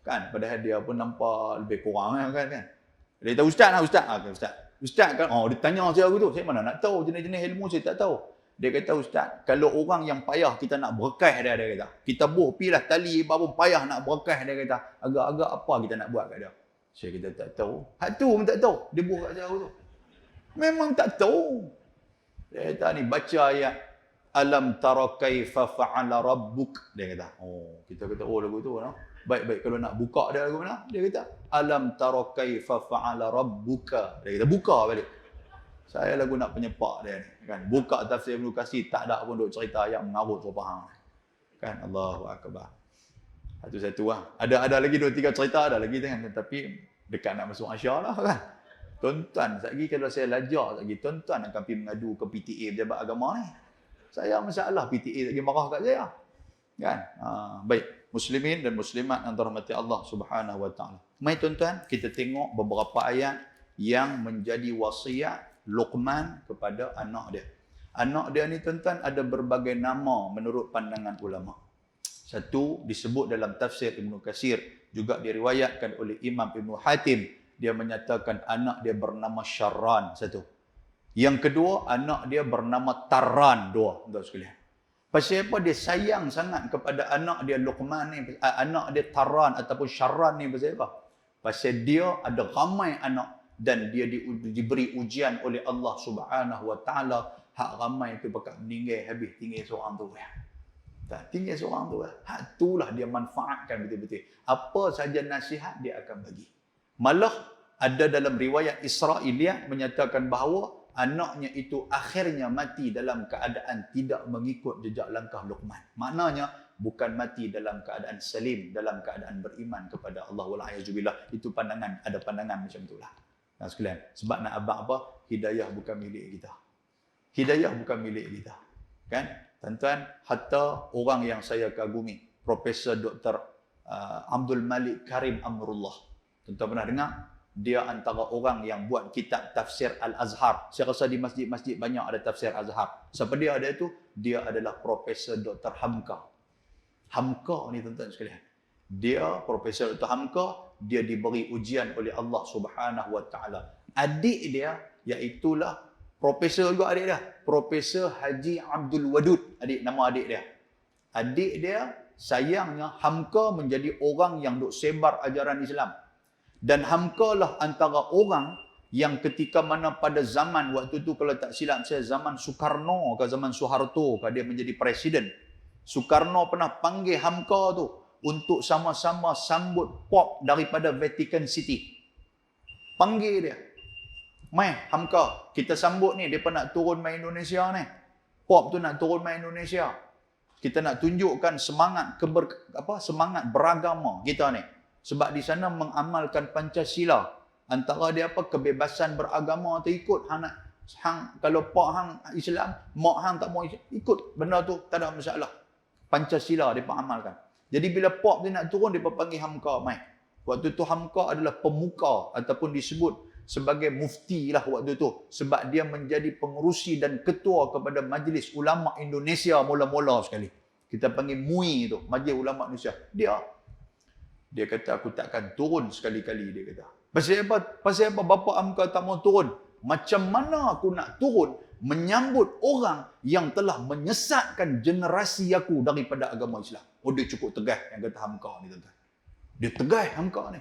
Kan? Padahal dia pun nampak lebih kurang kan. Dia kata ustaz lah ustaz. Okay, ustaz. Ustaz kan, dia tanya saya tu. Saya mana nak tahu jenis-jenis ilmu saya tak tahu. Dia kata ustaz, kalau orang yang payah kita nak berkah dia kata. Kita buh pilah tali apa payah nak berkah dia kata. Agak-agak apa kita nak buat kat dia. Saya kata tak tahu. Hak tu pun tak tahu. Dia buh kat saya tu. Memang tak tahu. Dia kata ni baca ayat alam tara kaifa fa'ala rabbuk. Dia kata, kita kata lagu tu no. Baik kalau nak buka dia lagu mana? Dia kata alam tara kaifa fa'ala rabbuka. Dia kata buka balik. Saya lagu nak penyepak dia ni kan. Buka tafsir Ibnu Katsir tak ada pun duk cerita ayat mengarut so faham. Kan Allahu akbar. Satu-satu lah. Ada lagi 2-3 cerita ada lagi kan, tapi dekat nak masuk Asya lah kan. Tuan-tuan, lagi kalau saya lajar lagi, tuan-tuan akan pergi mengadu ke PTA pejabat agama ni. Saya masalah PTA lagi marah kat saya. Kan? Baik, muslimin dan muslimat yang dirahmati Allah Subhanahu wa taala. Mari tuan-tuan, kita tengok beberapa ayat yang menjadi wasiat Luqman kepada anak dia. Anak dia ni tuan-tuan ada berbagai nama menurut pandangan ulama. Satu disebut dalam tafsir Ibnu Katsir, juga diriwayatkan oleh Imam Ibnu Hatim. Dia menyatakan anak dia bernama Syarran, satu. Yang kedua, anak dia bernama Tarran, dua. Tuan sekalian. Pasal apa dia sayang sangat kepada anak dia Luqman ni, anak dia Tarran ataupun Syarran ni pasal apa? Pasal dia ada ramai anak dan dia diberi ujian oleh Allah Subhanahu wa taala. Hak ramai tu bakal meninggal habis tinggal seorang tu. Tak tinggal seorang tu. Hak itulah dia manfaatkan betul-betul. Apa saja nasihat dia akan bagi. Malah ada dalam riwayat Israiliyat menyatakan bahawa anaknya itu akhirnya mati dalam keadaan tidak mengikut jejak langkah Luqman. Maknanya bukan mati dalam keadaan salim, dalam keadaan beriman kepada Allah wal-a'yazubillah. Itu pandangan, ada pandangan macam itulah. Nah sekalian, sebab nak abang apa? Hidayah bukan milik kita. Hidayah bukan milik kita. Kan? Tuan-tuan, hatta orang yang saya kagumi, Profesor Dr. Abdul Malik Karim Amrullah. Tuan-tuan pernah dengar? Dia antara orang yang buat kitab tafsir Al-Azhar. Saya rasa di masjid-masjid banyak ada tafsir Azhar. Siapa dia ada itu? Dia adalah Profesor Dr. Hamka. Hamka ni tuan-tuan sekalian. Dia, Profesor Dr. Hamka, dia diberi ujian oleh Allah Subhanahu wa taala. Adik dia, iaitulah Profesor juga adik dia. Profesor Haji Abdul Wadud. Nama adik dia. Adik dia, sayangnya Hamka menjadi orang yang duk sebar ajaran Islam. Dan Hamka lah antara orang yang ketika mana pada zaman waktu tu, kalau tak silap saya, zaman Soekarno ke zaman Soeharto ke dia menjadi presiden. Soekarno pernah panggil Hamka tu untuk sama-sama sambut Pop daripada Vatican City. Panggil dia. Mai Hamka, kita sambut ni, depa nak turun main Indonesia ni. Pop tu nak turun main Indonesia. Kita nak tunjukkan semangat semangat beragama kita ni. Sebab di sana mengamalkan Pancasila. Antara dia apa? Kebebasan beragama tu ikut. Kalau pak hang Islam, mak hang tak mau ikut benda tu, tak ada masalah. Pancasila dia amalkan. Jadi bila pop dia nak turun, dia panggil Hamka mai. Waktu tu Hamka adalah pemuka ataupun disebut sebagai mufti lah waktu tu. Sebab dia menjadi pengerusi dan ketua kepada Majlis Ulama Indonesia mula-mula sekali. Kita panggil MUI tu, Majlis Ulama Indonesia. Dia kata aku takkan turun sekali-kali, dia kata. Pasal apa bapa Hamka tak mau turun? Macam mana aku nak turun menyambut orang yang telah menyesatkan generasi aku daripada agama Islam? Dia cukup tegas yang kata Hamka ni, tuan-tuan. Dia tegas Hamka ni.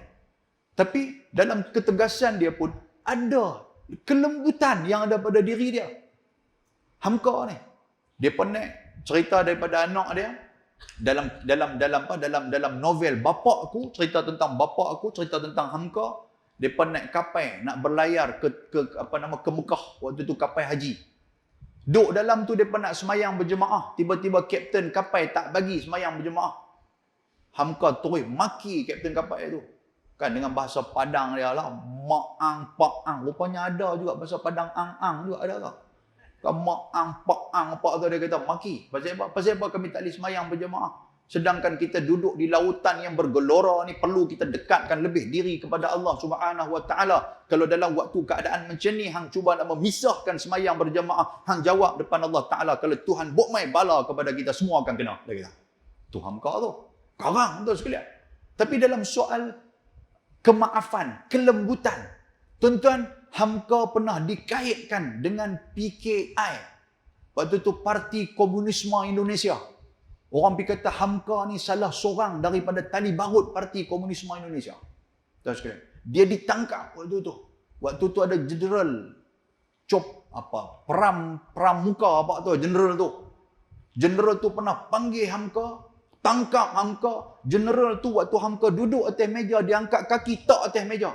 Tapi dalam ketegasan dia pun ada kelembutan yang ada pada diri dia. Hamka ni. Dia pernah cerita daripada anak dia dalam novel bapa aku, cerita tentang bapa aku, cerita tentang Hamka. Dia pernah naik kapal nak berlayar ke Mekah, waktu tu kapal haji. Duk dalam tu dia pernah semayang berjemaah, tiba-tiba kapten kapal tak bagi semayang berjemaah. Hamka terus maki kapten kapal itu. Kan dengan bahasa Padang dia lah, maang paang. Rupanya ada juga bahasa Padang ang juga ada tak? Maang paang apa tu dia kata maki. Pasal apa kami tak boleh semayang berjemaah? Sedangkan kita duduk di lautan yang bergelora ni, perlu kita dekatkan lebih diri kepada Allah Subhanahu Wa Taala. Kalau dalam waktu keadaan macam ni hang cuba nak memisahkan semayang berjemaah, hang jawab depan Allah Taala, kalau Tuhan buat mai bala kepada kita semua akan kena. Dia kata. Tu Hamka tu. Karang tu sekalian. Tapi dalam soal kemaafan, kelembutan, tuan-tuan, Hamka pernah dikaitkan dengan PKI. Waktu tu Parti Komunisme Indonesia. Orang pergi kata Hamka ni salah seorang daripada tali barut Parti Komunisme Indonesia. Terus sekalian. Dia ditangkap waktu tu. Waktu tu ada Jeneral Pramuka apa tu, Jeneral tu. Jeneral tu pernah panggil Hamka, tangkap Hamka. Jeneral tu waktu Hamka duduk atas meja, dia angkat kaki tak atas meja.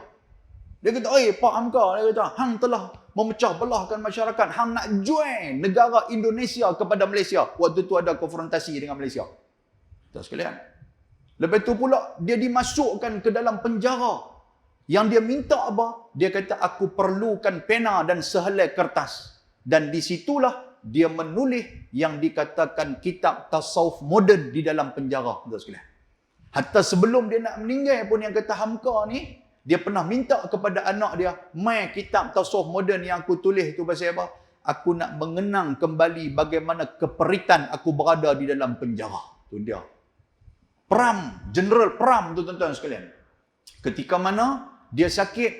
Dia kata, Pak Hamka, dia kata, hang telah memecah belahkan masyarakat. Hang nak join negara Indonesia kepada Malaysia. Waktu tu ada konfrontasi dengan Malaysia. Tak sekalian. Lepas tu pula, dia dimasukkan ke dalam penjara. Yang dia minta apa? Dia kata, aku perlukan pena dan sehelai kertas. Dan di situlah dia menulis yang dikatakan kitab tasawuf moden di dalam penjara. Tak sekalian. Hatta sebelum dia nak meninggal pun yang kata Hamka ni, dia pernah minta kepada anak dia, mai kitab tasawuf moden yang aku tulis itu pasal apa? Aku nak mengenang kembali bagaimana keperitan aku berada di dalam penjara. Itu dia. General Pram tu tuan-tuan sekalian. Ketika mana dia sakit,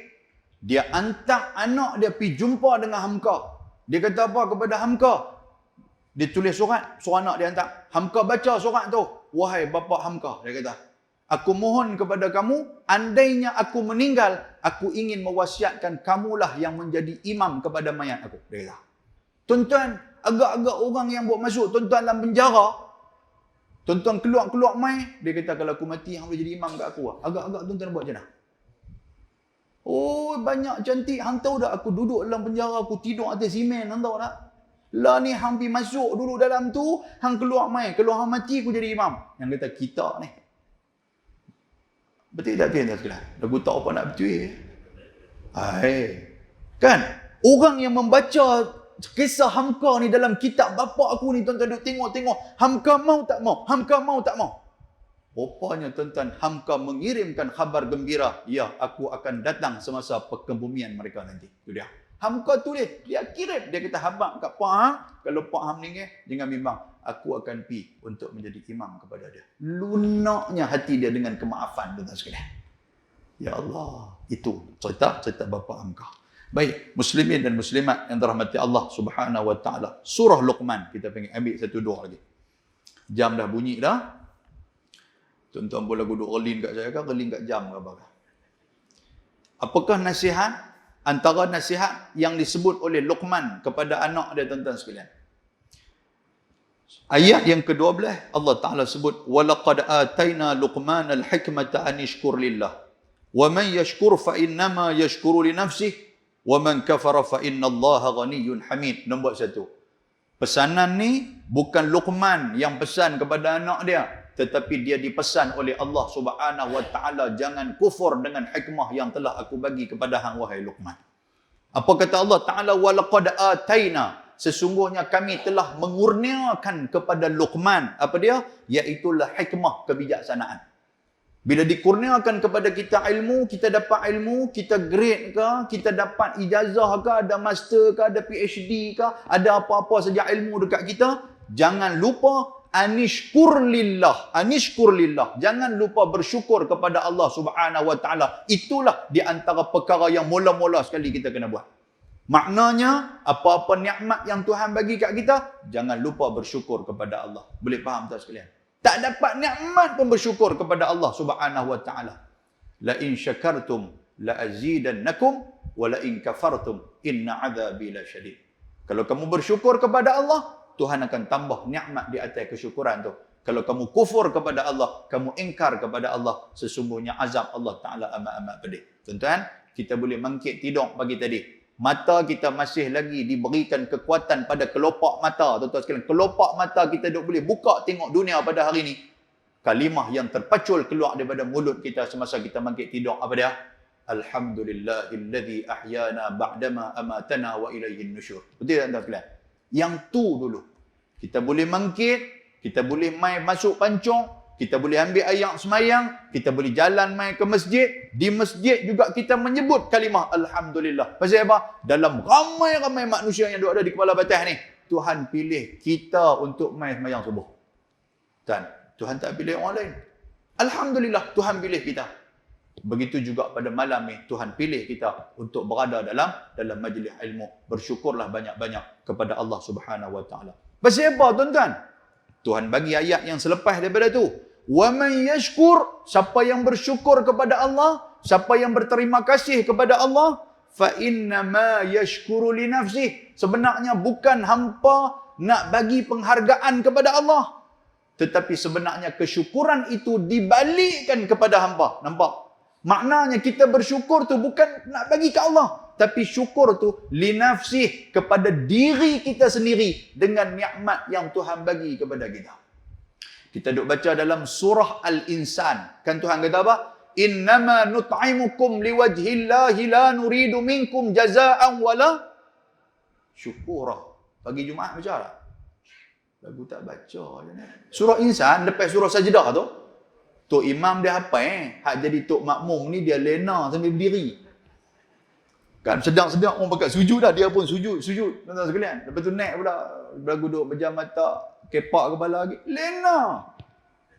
dia hantar anak dia pergi jumpa dengan Hamka. Dia kata apa kepada Hamka? Dia tulis surat anak dia hantar. Hamka baca surat tu. Wahai bapa Hamka, dia kata, aku mohon kepada kamu, andainya aku meninggal, aku ingin mewasiatkan kamulah yang menjadi imam kepada mayat aku. Dia kata. Tuan-tuan, agak-agak orang yang buat masuk tuan-tuan dalam penjara, tuan-tuan keluar-keluar mai, dia kata kalau aku mati, hang boleh jadi imam kat aku. Agak-agak tuan-tuan buat macam mana? Oh, banyak cantik. Hang tahu tak, aku duduk dalam penjara, aku tidur atas simen, hang tahu tak? Lah ni hang pergi masuk dulu dalam tu, hang keluar mai. Kalau hang mati, aku jadi imam. Yang kata, kita ni. Betul tak tuan sekalian? Lagu tak apa nak betul. Kan? Orang yang membaca kisah Hamka ni dalam kitab bapa aku ni, tuan-tuan duk tengok-tengok. Hamka mau tak mau? Hamka mau tak mau? Rupanya tuan-tuan, Hamka mengirimkan khabar gembira. Ya, aku akan datang semasa perkebumian mereka nanti. Itu dia. Hamka tulis, dia kirim. Dia kata, habang kat Pak Ham, kalau Pak Ham meninggal, jangan bimbang. Aku akan pergi untuk menjadi imam kepada dia. Lunaknya hati dia dengan kemaafan, tuan-tuan sekalian. Ya Allah, itu cerita bapa Hamka. Baik, muslimin dan muslimat yang dirahmati Allah Subhanahu Wa Taala. Surah Luqman, kita pengen ambil satu dua lagi. Jam dah bunyi dah. Tuan-tuan boleh duduk relin kat saya kan, relin kat jam ke apa? Apakah nasihat? Antara nasihat yang disebut oleh Luqman kepada anak dia, tuan-tuan sekalian. Ayat yang ke-12, Allah Ta'ala sebut, وَلَقَدْ آتَيْنَا لُقْمَانَ الْحِكْمَةَ أَنِ يَشْكُرْ لِلَّهِ وَمَنْ يَشْكُرْ فَإِنَّمَا يَشْكُرُ لِنَفْسِهِ وَمَنْ كَفَرَ فَإِنَّ اللَّهَ غَنِيٌّ حَمِيدٌ. Nombor 1. Pesanan ni bukan Luqman yang pesan kepada anak dia, tetapi dia dipesan oleh Allah Subhanahu Wa Taala, jangan kufur dengan hikmah yang telah aku bagi kepada hang wahai Luqman. Apa kata Allah Taala? Walaqad ataina, sesungguhnya kami telah mengurniakan kepada Luqman apa dia? Iaitulah hikmah, kebijaksanaan. Bila dikurniakan kepada kita ilmu, kita dapat ilmu, kita grade ke, kita dapat ijazah ke, ada master ke, ada PhD ke, ada apa-apa saja ilmu dekat kita, jangan lupa anishkur lillah. Anishkur lillah. Jangan lupa bersyukur kepada Allah Subhanahu Wa Taala. Itulah di antara perkara yang mula-mula sekali kita kena buat. Maknanya, apa-apa nikmat yang Tuhan bagi kat kita, jangan lupa bersyukur kepada Allah. Boleh faham tak sekalian? Tak dapat nikmat pun bersyukur kepada Allah Subhanahu Wa Taala. La in syakartum la azidannakum wa la in kafartum inna adzabi lasyadid. Kalau kamu bersyukur kepada Allah, Tuhan akan tambah nikmat di atas kesyukuran tu. Kalau kamu kufur kepada Allah, kamu ingkar kepada Allah, sesungguhnya azab Allah Ta'ala amat-amat pedih. Tuan-tuan, kita boleh mangkit tidur pagi tadi. Mata kita masih lagi diberikan kekuatan pada kelopak mata. Tuan-tuan sekalian, kelopak mata kita duk boleh buka tengok dunia pada hari ini. Kalimah yang terpacul keluar daripada mulut kita semasa kita mangkit tidur, apa dia? Alhamdulillahilladzi ahyana ba'dama amatana wa ilaihin nusyur. Betul tak tuan sekalian? Yang tu dulu. Kita boleh mangkit, kita boleh mai masuk pancung, kita boleh ambil air semayang, kita boleh jalan mai ke masjid. Di masjid juga kita menyebut kalimah Alhamdulillah. Pasal apa? Dalam ramai-ramai manusia yang ada di kepala batas ni, Tuhan pilih kita untuk mai semayang subuh. Tuhan tak pilih orang lain. Alhamdulillah, Tuhan pilih kita. Begitu juga pada malam ni, Tuhan pilih kita untuk berada dalam majlis ilmu. Bersyukurlah banyak-banyak kepada Allah Subhanahu Wa Taala. Pasal apa tuan-tuan? Tuhan bagi ayat yang selepas daripada tu. Wa man yashkur, siapa yang bersyukur kepada Allah, siapa yang berterima kasih kepada Allah, fa inna ma yashkuru li nafsihi. Sebenarnya bukan hampa nak bagi penghargaan kepada Allah, tetapi sebenarnya kesyukuran itu dibalikkan kepada hamba. Nampak? Maknanya kita bersyukur tu bukan nak bagi ke Allah, tapi syukur tu li nafsih, kepada diri kita sendiri dengan nikmat yang Tuhan bagi kepada kita. Kita duk baca dalam surah Al-Insan. Kan Tuhan kata apa? Innama nut'imukum liwajhillahi la nuridu minkum jazaa'an wala syukura. Pagi Jumaat baca tak? Lagu tak baca je ni. Surah Insan lepas surah Sajdah tu, Tok Imam dia apa hak jadi Tok Makmum ni dia lena sambil berdiri. Kan sedang-sedang orang pakai sujud dah, dia pun sujud. Tuan-tuan sekalian. Lepas tu naik pula, belagu duk pejam mata, kepak kepala lagi. Lena.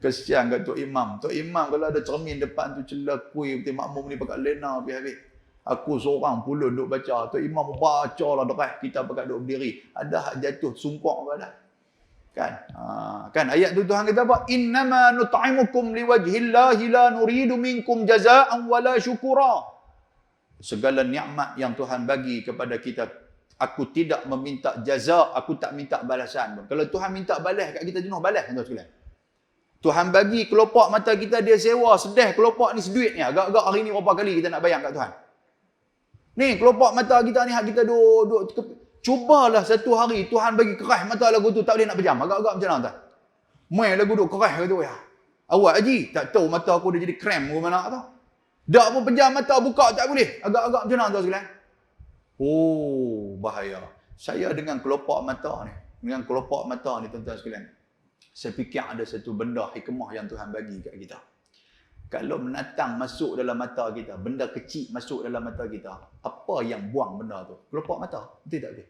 Kesian kat Tok Imam. Tok Imam kalau ada cermin depan tu celah kuih, betul makmum ni pakai lena habis-habis. Aku seorang pula duk baca. Tok Imam baca lah dekat, kita pakai duk berdiri. Ada hak jatuh sumpah pada. Kan ayat tu Tuhan kata apa? Innama nut'imukum liwajhillahi la nuridu minkum jazaa'an wala syukura. Segala nikmat yang Tuhan bagi kepada kita, aku tidak meminta jaza, aku tak minta balasan. Kalau Tuhan minta balas kat kita jenuh balas tuan sekalian. Tuhan bagi kelopak mata kita, dia sewa sedih kelopak ni seduit ni. Agak-agak hari ni berapa kali kita nak bayang kat Tuhan. Ni kelopak mata kita ni hak kita duk cubalah satu hari Tuhan bagi keras mata lagu tu tak boleh nak pejam. Agak-agak macam mana tuan? Main lagu duk keras gitu ya. Awak haji tak tahu mata aku dah jadi krem ke mana tau. Dak pun pejam mata buka tak boleh. Agak-agak macam mana tuan sekalian? Oh, bahaya. Saya dengan kelopak mata ni, tuan-tuan sekalian, saya fikir ada satu benda hikmah yang Tuhan bagi kat kita. Kalau menatang masuk dalam mata kita, benda kecil masuk dalam mata kita, apa yang buang benda tu? Kelopak mata. Betul tak betul?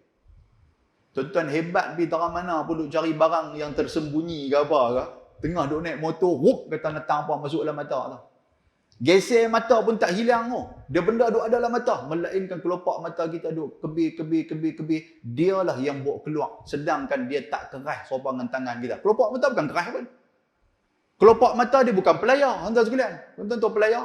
Tuan-tuan hebat pergi tarang mana pun duk cari barang yang tersembunyi ke apa ke. Tengah duk naik motor, rup kata natang apa masuk dalam mata tu. Geser mata pun tak hilang tu. Dia benda duk ada dalam mata. Melainkan kelopak mata kita duk kebir. Dialah yang buat keluar. Sedangkan dia tak keras sopa dengan tangan kita. Kelopak mata bukan keras pun. Kelopak mata dia bukan pelayar. Tuan-tuan sekalian. Tuan-tuan tahu pelayar?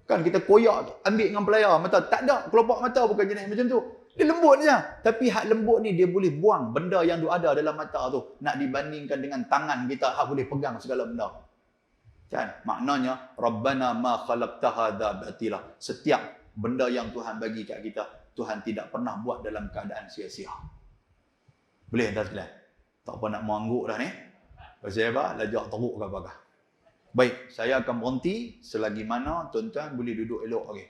Kan kita koyak ambil dengan pelayar mata. Tak ada. Kelopak mata bukan jenis macam tu. Dia lembut je. Tapi hak lembut ni dia boleh buang benda yang ada dalam mata tu. Nak dibandingkan dengan tangan kita. Hak boleh pegang segala benda. Kan? Maknanya, Rabbana ma khalaqta hadza batila. Setiap benda yang Tuhan bagi kat kita, Tuhan tidak pernah buat dalam keadaan sia-sia. Boleh tak sekalian? Tak apa nak mengangguk dah ni. Pasal apa? Lajak teruk ke apakah? Baik, saya akan berhenti selagi mana tuan-tuan boleh duduk elok lagi.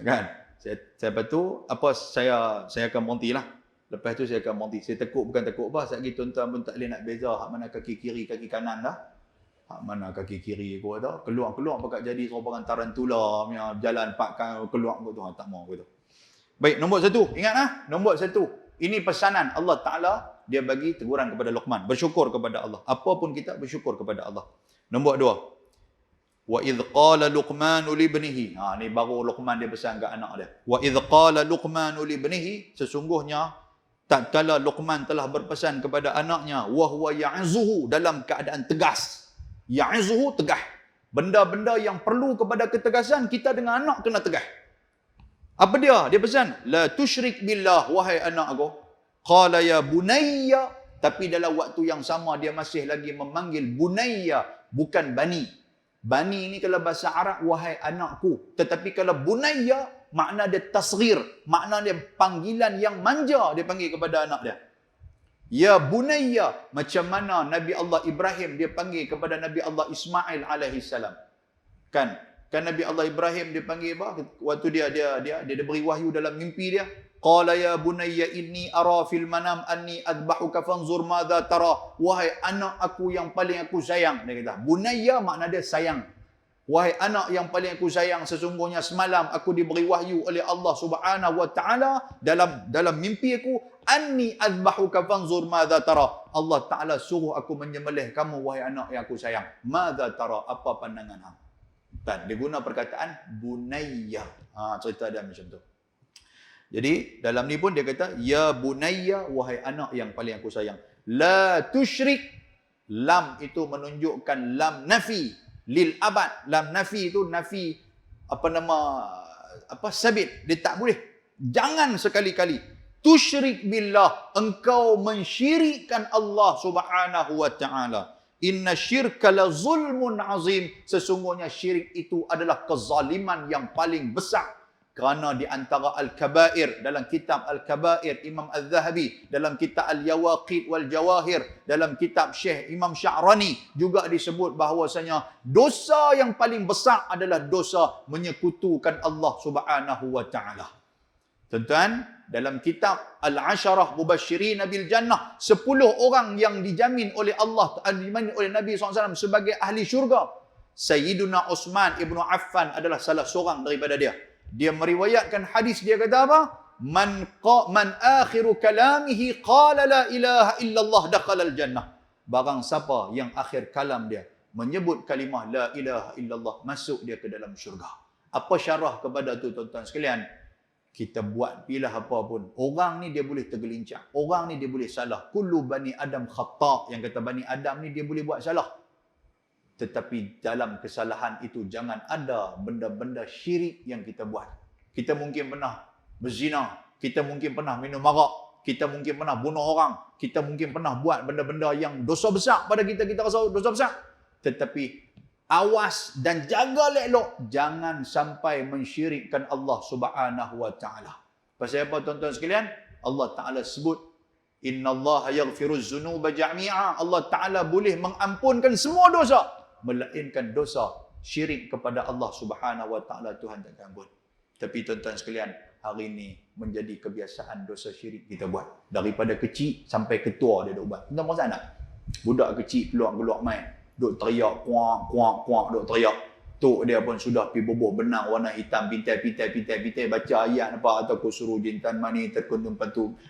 Kan? Saya tu apa saya akan berhentilah. Lepas tu saya akan berhenti. Saya takut bukan takut apa, satgi tuan-tuan pun tak boleh nak beza hak mana kaki kiri, kaki kanan dah. Hak mana kaki kiri aku dah. Keluar pakai jadi seorang tarantula punya jalan pakkan keluar aku tu tak mau gitu. Baik, nombor satu. Ingat ah, nombor satu. Ini pesanan Allah Taala, dia bagi teguran kepada Luqman, bersyukur kepada Allah. Apapun kita bersyukur kepada Allah. Nombor dua. Wa idh qala Luqmanu li ibnihi. Ni baru Luqman dia pesan ke anak dia. Wa idh qala Luqmanu li ibnihi, sesungguhnya tatkala Luqman telah berpesan kepada anaknya, wa huwa ya'zuhu, dalam keadaan tegas. Ya'zuhu, tegas. Benda-benda yang perlu kepada ketegasan, kita dengan anak kena tegas. Apa dia? Dia pesan, la tusyrik billah, wahai anak aku, Qala ya bunayya, tapi dalam waktu yang sama dia masih lagi memanggil bunayya, bukan bani. Bani ni kalau bahasa Arab, wahai anakku. Tetapi kalau bunayya, makna dia tasghir, makna dia panggilan yang manja dia panggil kepada anak dia. Ya bunayya, macam mana Nabi Allah Ibrahim dia panggil kepada Nabi Allah Ismail alaihi salam. Kan Nabi Allah Ibrahim dia panggil apa? Waktu dia beri wahyu dalam mimpi dia. Qala ya bunayya inni ara fil manam anni adbahuka fanzur madza tara. Wahai anak aku yang paling aku sayang. Dia kata, bunayya makna dia sayang. Wahai anak yang paling aku sayang, sesungguhnya semalam aku diberi wahyu oleh Allah Subhanahu wa taala dalam mimpi aku, anni adbahuka fanzur madza tara. Allah Taala suruh aku menyembelih kamu wahai anak yang aku sayang. Madza tara, apa pandangan hang? Dan dia guna perkataan bunayya. Cerita dia macam tu. Jadi dalam ni pun dia kata ya bunayya, wahai anak yang paling aku sayang. La tusyrik. Lam itu menunjukkan lam nafi lil abad. Lam nafi itu nafi sabit. Dia tak boleh. Jangan sekali-kali. Tusyrik billah. Engkau mensyirikkan Allah Subhanahu wa taala. Inna syirka la zulmun azim. Sesungguhnya syirik itu adalah kezaliman yang paling besar. Kerana di antara Al-Kabair, dalam kitab Al-Kabair Imam Al-Zahabi, dalam kitab Al-Yawaqid wal Jawahir, dalam kitab Syekh Imam Sya'rani juga disebut bahawasanya dosa yang paling besar adalah dosa menyekutukan Allah Subhanahu wa taala. Tuan-tuan, dalam kitab Al-Asharah Mubasysyirin bil Jannah, 10 orang yang dijamin oleh Allah, dijamin oleh Nabi SAW sebagai ahli syurga. Sayyiduna Uthman ibn Affan adalah salah seorang daripada dia. Dia meriwayatkan hadis, dia kata apa? Man akhiru kalamihi qala la ilaha illallah dakhala al-jannah. Barang siapa yang akhir kalam dia menyebut kalimah la ilaha illallah, masuk dia ke dalam syurga. Apa syarah kepada tu tuan-tuan sekalian? Kita buat pilah apa pun, orang ni dia boleh tergelincir, orang ni dia boleh salah. Kullu bani Adam khata', yang kata bani Adam ni dia boleh buat salah. Tetapi dalam kesalahan itu jangan ada benda-benda syirik yang kita buat. Kita mungkin pernah berzina, kita mungkin pernah minum arak, kita mungkin pernah bunuh orang, kita mungkin pernah buat benda-benda yang dosa besar pada kita, kita rasa dosa besar. Tetapi awas dan jaga elok, jangan sampai mensyirikkan Allah Subhanahu wa taala. Pasal apa tuan-tuan sekalian? Allah Taala sebut innallaha yaghfiruz dzunuba jami'a. Allah Taala boleh mengampunkan semua dosa, melainkan dosa syirik kepada Allah Subhanahu wa taala, Tuhan tak ampun. Tapi tuan-tuan sekalian, hari ini menjadi kebiasaan dosa syirik kita buat. Daripada kecil sampai ketua dia dah buat. Tuan-tuan perasan tak? Budak kecil keluar main, duk teriak kuak, duk teriak. Tok dia pun sudah pergi bubuh benang warna hitam, pintai, baca ayat apa, atau ku suruh jintan mani terkundung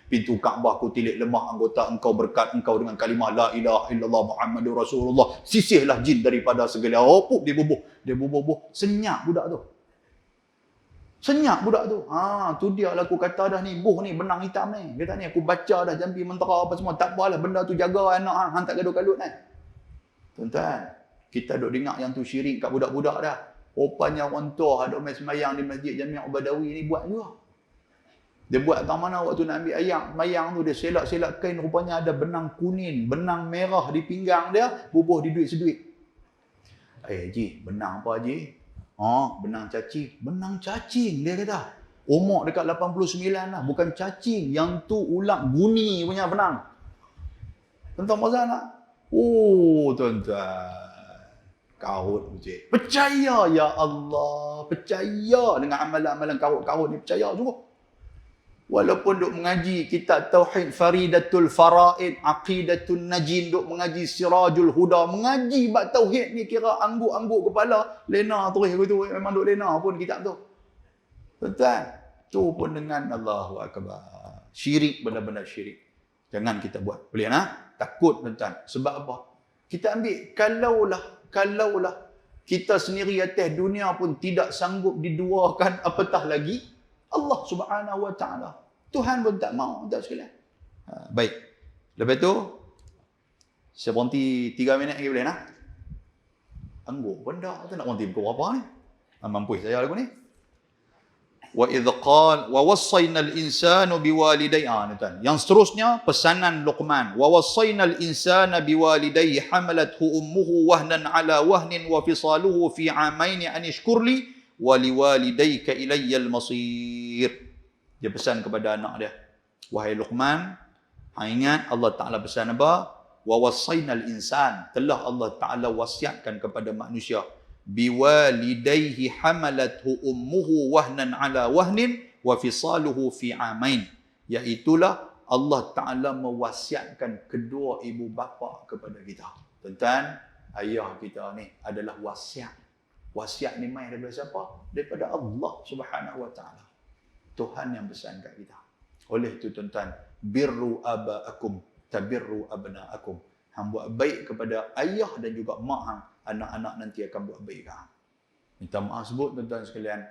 pintu Kaabah, ku tilik lemah anggota engkau berkat engkau dengan kalimah la ilaha illallah Muhammadur Rasulullah. Sisihlah jin daripada segala opuk dia bubuh. Senyap budak tu. Tu dia lah aku kata dah ni, buh ni benang hitam ni. Kata ni aku baca dah jampi mentera apa semua, tak apalah, benda tu jaga anak hang tak gaduh-galut kan. Tuan-tuan, kita duk dengar yang tu syirik kat budak-budak dah. Rupanya orang tua duk main sembahyang di Masjid Jami' Ubadawi ni buat juga. Dia buat tak mana waktu nak ambil ayam mayang tu, dia selak-selak kain, rupanya ada benang kuning, benang merah di pinggang dia, bubuh di duit seduit. Haji, benang apa Haji? Benang cacing. Benang cacing dia kata. Umur dekat 89 lah, bukan cacing, yang tu ulat guni punya benang. Tuan-tuan perasan tak? Tuan-tuan, kahut ucap. Percaya ya Allah, percaya dengan amalan-amalan kahut-kahut ni, percaya sungguh. Walaupun duk mengaji kitab Tauhid Faridatul Faraid, Aqidatul Najin, duk mengaji Sirajul Huda, mengaji bab tauhid ni kira angguk-angguk kepala, lena terus gitu, memang duk lena pun kitab tu. Tuan-tuan, tu pun dengan Allahu Akbar. Syirik, benda-benda syirik. Jangan kita buat. Boleh nak? Takut tuan-tuan. Sebab apa? Kita ambil, kalaulah kita sendiri atas dunia pun tidak sanggup diduakan, apatah lagi Allah Subhanahu wa taala. Tuhan pun tak mau, tak sekalian. Baik. Lepas tu saya berhenti 3 minit lagi boleh nak? Anggur benda tu nak berhenti pukul berapa ni? Mampu saya lagu ni. Wa idh qala wa wassaynal insanu biwalidayhi. Tuan. Yang seterusnya pesanan Luqman. Wa wassaynal insana biwalidayhi hamalathu ummuhu wahnan ala wahnin wa fisaluhu fi amaini an ishkurli wa liwalidayka ilayyal masir. Dia pesan kepada anak dia. Wahai Luqman, ingat Allah Taala pesan apa? Wa wassaynal insan. Telah Allah Taala wasiatkan kepada manusia. Biwalidayhi hamalathu ummuhu wahnan ala wahnin wa fisaluhu fi amain. Iaitulah Allah Ta'ala mewasiatkan kedua ibu bapa kepada kita. Tuan-tuan, ayah kita ni adalah wasiat. Wasiat ni main daripada siapa? Daripada Allah Subhanahu Wa Ta'ala. Tuhan yang pesan kat kita. Oleh itu tuan-tuan, birru aba'akum tabirru abna'akum. Hang buat baik kepada ayah dan juga mak hang, anak-anak nanti akan buat baik hang. Minta maaf sebut tuan-tuan sekalian,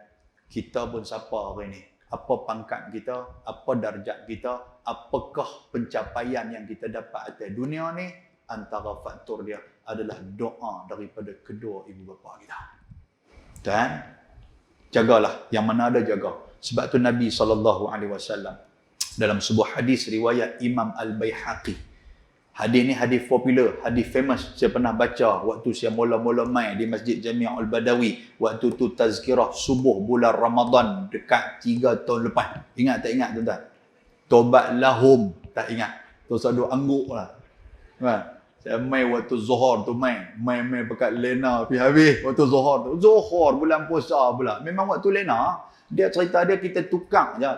kita pun siapa hari ni? Apa pangkat kita? Apa darjat kita? Apakah pencapaian yang kita dapat atas dunia ni? Antara faktor dia adalah doa daripada kedua ibu bapa kita. Dan jagalah, yang mana ada jaga. Sebab tu Nabi SAW dalam sebuah hadis riwayat Imam Al-Baihaqi. Hadis ni hadis popular, hadis famous. Saya pernah baca waktu saya mula-mula main di Masjid Jami'ul Badawi. Waktu tu tazkirah subuh bulan Ramadan dekat 3 tahun lepas. Ingat tak ingat tuan-tuan? Tobat lahum. Tak ingat. Tu sadu angguk lah. Saya main waktu Zuhur tu main dekat Lena pergi habis. Waktu Zuhur tu. Zuhur bulan puasa pula. Memang waktu Lena, dia cerita dia kita tukar je.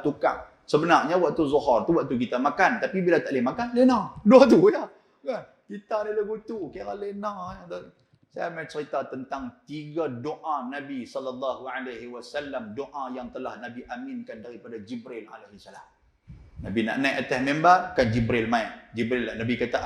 Sebenarnya waktu Zuhur tu waktu kita makan. Tapi bila tak boleh makan, Lena. Dua tu je. Kan? Kita ni lagu tu. Kira Lena. Saya main cerita tentang 3 doa Nabi SAW. Doa yang telah Nabi aminkan daripada Jibril AS. Nabi nak naik atas member, kan Jibril main. Nabi kata,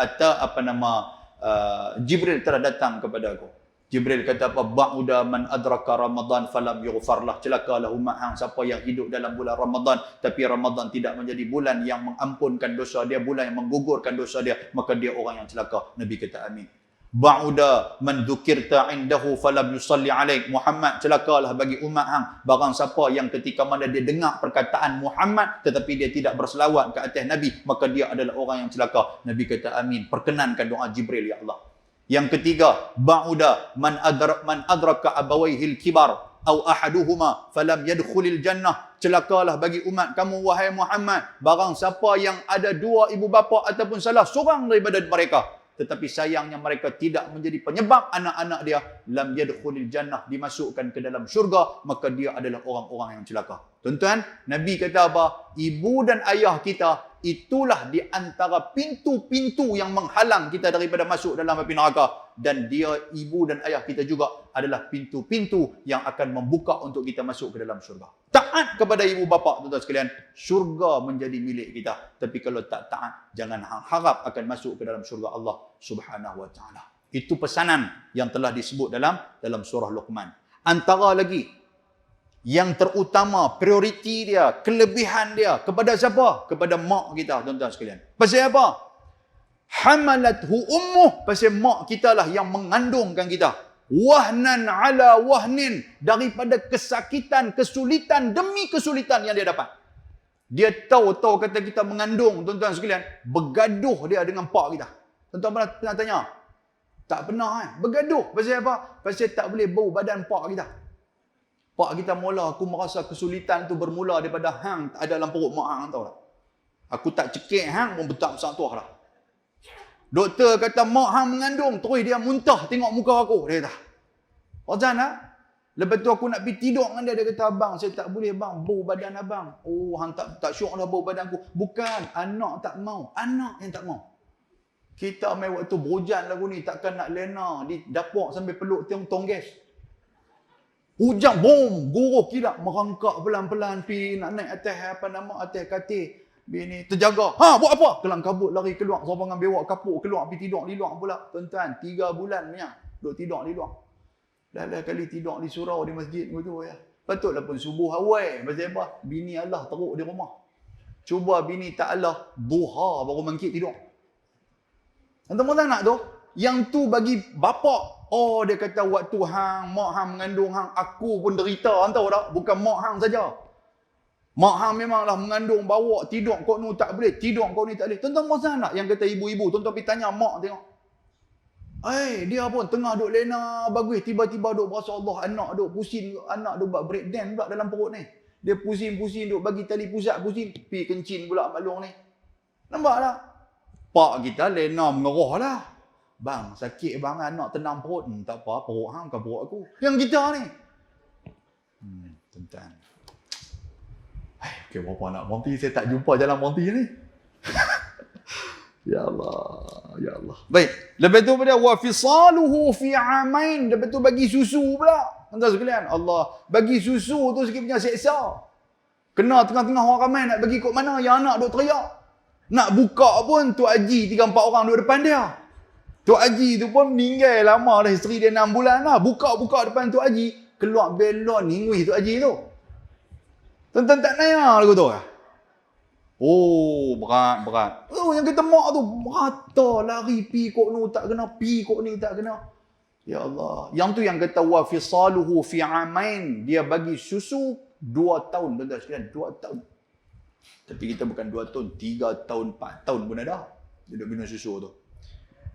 Jibril telah datang kepada aku. Jibril kata apa? Ba'uda man adraka Ramadan falam yughfarlah. Celakalah umat hang siapa yang hidup dalam bulan Ramadan tapi Ramadan tidak menjadi bulan yang mengampunkan dosa dia, bulan yang menggugurkan dosa dia, maka dia orang yang celaka. Nabi kata amin. Ba'uda man dzukirta indahu falam yusalli alaik. Muhammad, celakalah bagi umat hang barang siapa yang ketika mana dia dengar perkataan Muhammad tetapi dia tidak berselawat ke atas Nabi, maka dia adalah orang yang celaka. Nabi kata amin. Perkenankan doa Jibril ya Allah. Yang ketiga, ba'uda man adraka abawaihil kibar au ahaduhuma falam yadkhulil jannah. Celakalah bagi umat kamu wahai Muhammad barang siapa yang ada dua ibu bapa ataupun salah seorang daripada mereka tetapi sayangnya mereka tidak menjadi penyebab anak-anak dia lam yadkhulil jannah, dimasukkan ke dalam syurga, maka dia adalah orang-orang yang celaka. Tuan-tuan, Nabi kata apa? Ibu dan ayah kita itulah di antara pintu-pintu yang menghalang kita daripada masuk dalam api neraka. Dan dia, ibu dan ayah kita juga adalah pintu-pintu yang akan membuka untuk kita masuk ke dalam syurga. Taat kepada ibu bapa, tuan-tuan sekalian, syurga menjadi milik kita. Tapi kalau tak taat, jangan harap akan masuk ke dalam syurga Allah Subhanahu Wa Taala. Itu pesanan yang telah disebut dalam surah Luqman. Antara lagi yang terutama, prioriti dia, kelebihan dia kepada siapa? Kepada mak kita, tuan-tuan sekalian. Pasal apa? Hamalathu ummuh, pasal mak kita lah yang mengandungkan kita. Wahnan ala wahnin, daripada kesakitan, kesulitan demi kesulitan yang dia dapat. Dia tahu kata kita mengandung, tuan-tuan sekalian, bergaduh dia dengan pak kita. Tuan-tuan pernah tanya? Tak pernah bergaduh. Pasal apa? Pasal tak boleh bau badan pak kita. Pak kita mula, aku merasa kesulitan tu bermula daripada hang ada dalam perut mak hang, tahu tak? Aku tak cekik hang pun betak besar tuah lah. Doktor kata mak hang mengandung, terus dia muntah tengok muka aku, dia kata. Orang tak? Lepas tu aku nak pergi tidur dengan dia, dia kata, abang saya tak boleh bang, bau badan abang. Oh, hang tak syok dah bau badan aku. Bukan, anak tak mau, anak yang tak mau. Kita main waktu berujan lagu ni, takkan nak lena di dapur sambil peluk tong gas. Hujan, boom, guruh kilap, merangkak pelan-pelan pi nak naik atas katil. Bini terjaga. Buat apa? Kelang kabut lari keluar, sobangan bewak kapuk keluar pergi tidur di luar pula. Tuan-tuan, 3 bulan punya duk tidur di luar. Dah kali tidur di surau di masjid gitu ya. Patutlah pun subuh awal. Pasal apa? Bini Allah teruk di rumah. Cuba bini tak Allah duha baru bangkit tidur. Tuan-tuan nak tu? Yang tu bagi bapa. Oh, dia kata waktu mak hang mengandung hang, aku pun derita, hang tahu tak? Bukan mak hang saja. Mak hang memanglah mengandung, bawa, tidur kau ni tak boleh, tidur kau ni tak boleh. Tuan-tuan puan nak yang kata ibu-ibu, tuan-tuan pergi tanya mak tengok. Dia pun tengah duk lena bagus, tiba-tiba duk berasa Allah, anak duk pusing, anak duk buat breakdance pula dalam perut ni. Dia pusing-pusing, duk bagi tali pusat pusing, pi kencing pula maklong ni. Nampak tak? Pak kita lena mengerah lah. Bang, sakit bang, anak tenang perut. Tak apa, perut hang bukan perut aku. Yang kita ni. Tuan-tuan. Okey, berapa nak Monty? Saya tak jumpa jalan Monty ni. Ya Allah, ya Allah. Baik, lepas tu pada wa fisaluhu fi amain, lepas tu bagi susu pula. Tuan-tuan sekalian, Allah bagi susu tu sikit punya seksa. Kena tengah-tengah orang ramai nak bagi kot mana, yang anak duk teriak. Nak buka pun Tok Haji 3-4 orang duduk depan dia. Tok Haji tu pun meninggal lama dah, isteri dia 6 bulan lah. Buka-buka depan Tok Haji, keluar belon hingui Tok Haji tu. Tuan-tuan tak naya lagu tu lah. Oh, berat. Oh, yang kita mak tu, merata lari pi kok ni tak kena, pi kok ni tak kena. Ya Allah. Yang tu yang kata wa fisaluhu fi amain. Dia bagi susu 2 tahun, tuan-tuan sekalian, 2 tahun. Tapi kita bukan 2 tahun, 3 tahun, 4 tahun pun ada. Dia duduk minum susu tu.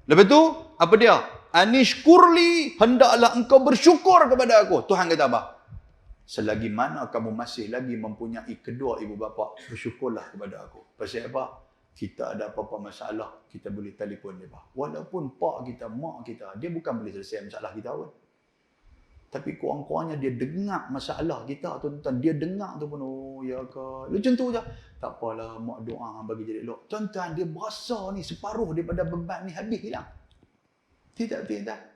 Lepas tu, apa dia? Anishkurli, hendaklah engkau bersyukur kepada aku. Tuhan kata apa? Selagi mana kamu masih lagi mempunyai kedua ibu bapa, bersyukurlah kepada aku. Pasal apa? Kita ada apa-apa masalah, kita boleh telefon dia. Walaupun pak kita, mak kita, dia bukan boleh selesai masalah kita pun. Tapi kurang-kurangnya dia dengar masalah kita, tuan-tuan. Dia dengar tu pun, oh ya ke. Macam tu je. Tak apalah, mak doa bagi jadi elok. Tuan-tuan, dia berasa ni separuh daripada beban ni habis hilang. Tidak.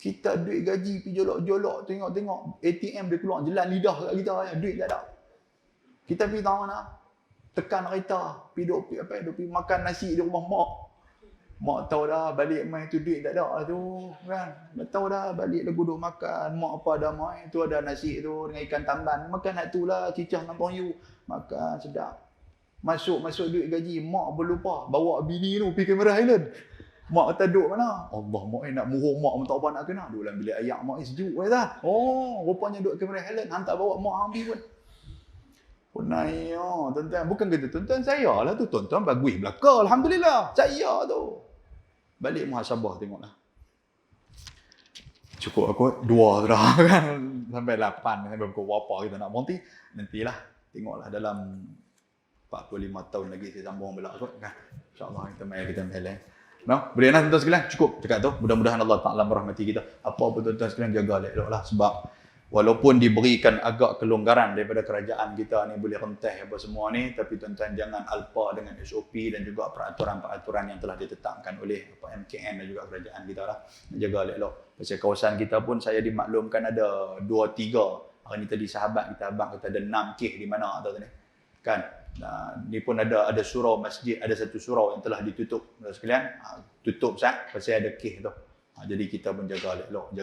Kita duit gaji pergi jolok-jolok, tengok-tengok ATM dia keluar jelan lidah kat kita, duit tak ada. Kita pergi tahu mana? Tekan kereta, pergi makan nasi di rumah mak. Mak tahu dah balik main tu duit tak ada tu kan. Mak tahu dah balik dah duduk makan. Mak apa dah main tu ada nasi tu dengan ikan tamban. Makan nak tu lah cicah nampang you. Makan sedap. Masuk duit gaji. Mak berlupa bawa bini tu pergi Cameron Highland. Mak kata duduk mana? Allah, mak nak murung mak pun tak apa nak kena. Duduk dalam bilik ayak mak ni sejuk dah. Oh, rupanya duduk Cameron Highland. Hantar bawa mak ambil pun. Punai tuan-tuan. Bukan kata tuan-tuan saya lah tu. Tuan-tuan bagus belakang. Alhamdulillah. Saya tu. Balik muhasabah tengoklah. Cukup aku 2 dah kan. Sampai 8. Sampai pukul berapa kita nak berhenti. Nantilah. Tengoklah dalam 45 tahun lagi saya sambung belak kot kan. InsyaAllah kita main. No? Boleh lah tuan-tuan sekalian. Cukup cakap tu. Mudah-mudahan Allah Ta'ala merahmati kita. Apa pun tuan-tuan sekalian jaga elok lah. Sebab walaupun diberikan agak kelonggaran daripada kerajaan kita ni boleh rentah apa semua ni, tapi tuan-tuan jangan alpa dengan SOP dan juga peraturan-peraturan yang telah ditetapkan oleh MKN dan juga kerajaan kita lah. Jaga elok. Pasal kawasan kita pun saya dimaklumkan ada 2-3. Hari ni tadi sahabat kita abang kata ada 6 kes di mana tahu ni. Kan? Ni pun ada surau masjid, ada satu surau yang telah ditutup. Sekalian, tutup sah pasal ada kes tu. Jadi kita pun jaga elok.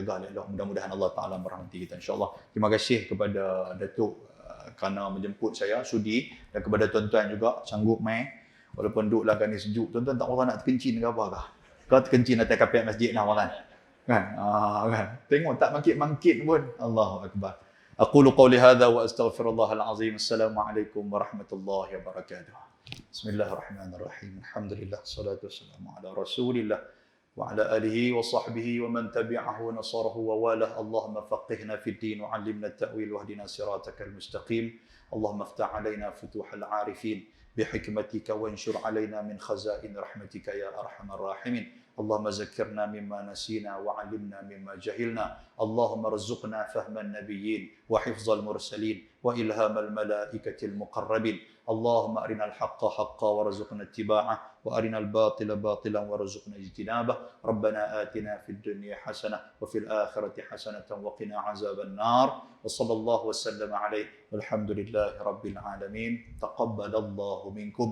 Mudah-mudahan Allah Ta'ala merahmati kita insya-Allah. Terima kasih kepada Datuk kerana menjemput saya sudi, dan kepada tuan-tuan juga sanggup main walaupun duduk lah kan ni sejuk. Tuan-tuan tak mahu nak terkencing ke apa kah? Kau terkencing atas kapet masjid nak makan. Kan? Kan? Tengok tak mangkit-mangkit pun. Allahu akbar. Aqulu qawli hadha wa astaghfirullahal azim. Assalamualaikum warahmatullahi wabarakatuh. Bismillahirrahmanirrahim. Alhamdulillah, salatu wassalamu ala Rasulillah wa ala alihi wa sahbihi wa man tabi'ahu wa nasarahu wa walah. Allahumma faqihna fid din wa 'allimna at-ta'wil wahdina siratakal mustaqim. Allahumma iftah 'alaina futuhal 'arifin bihikmatika wanshur 'alaina min khazain rahmatika ya arhamar rahimin. اللهم ذكرنا مما نسينا وعلمنا مما جهلنا اللهم ارزقنا فهم النبيين وحفظ المرسلين وإلهام الملائكة المقربين اللهم أرنا الحق حقا وارزقنا اتباعه وأرنا الباطل باطلا وارزقنا اجتنابه ربنا آتنا في الدنيا حسنة وفي الآخرة حسنة وقنا عذاب النار وصلى الله وسلم عليه والحمد لله رب العالمين تقبل الله منكم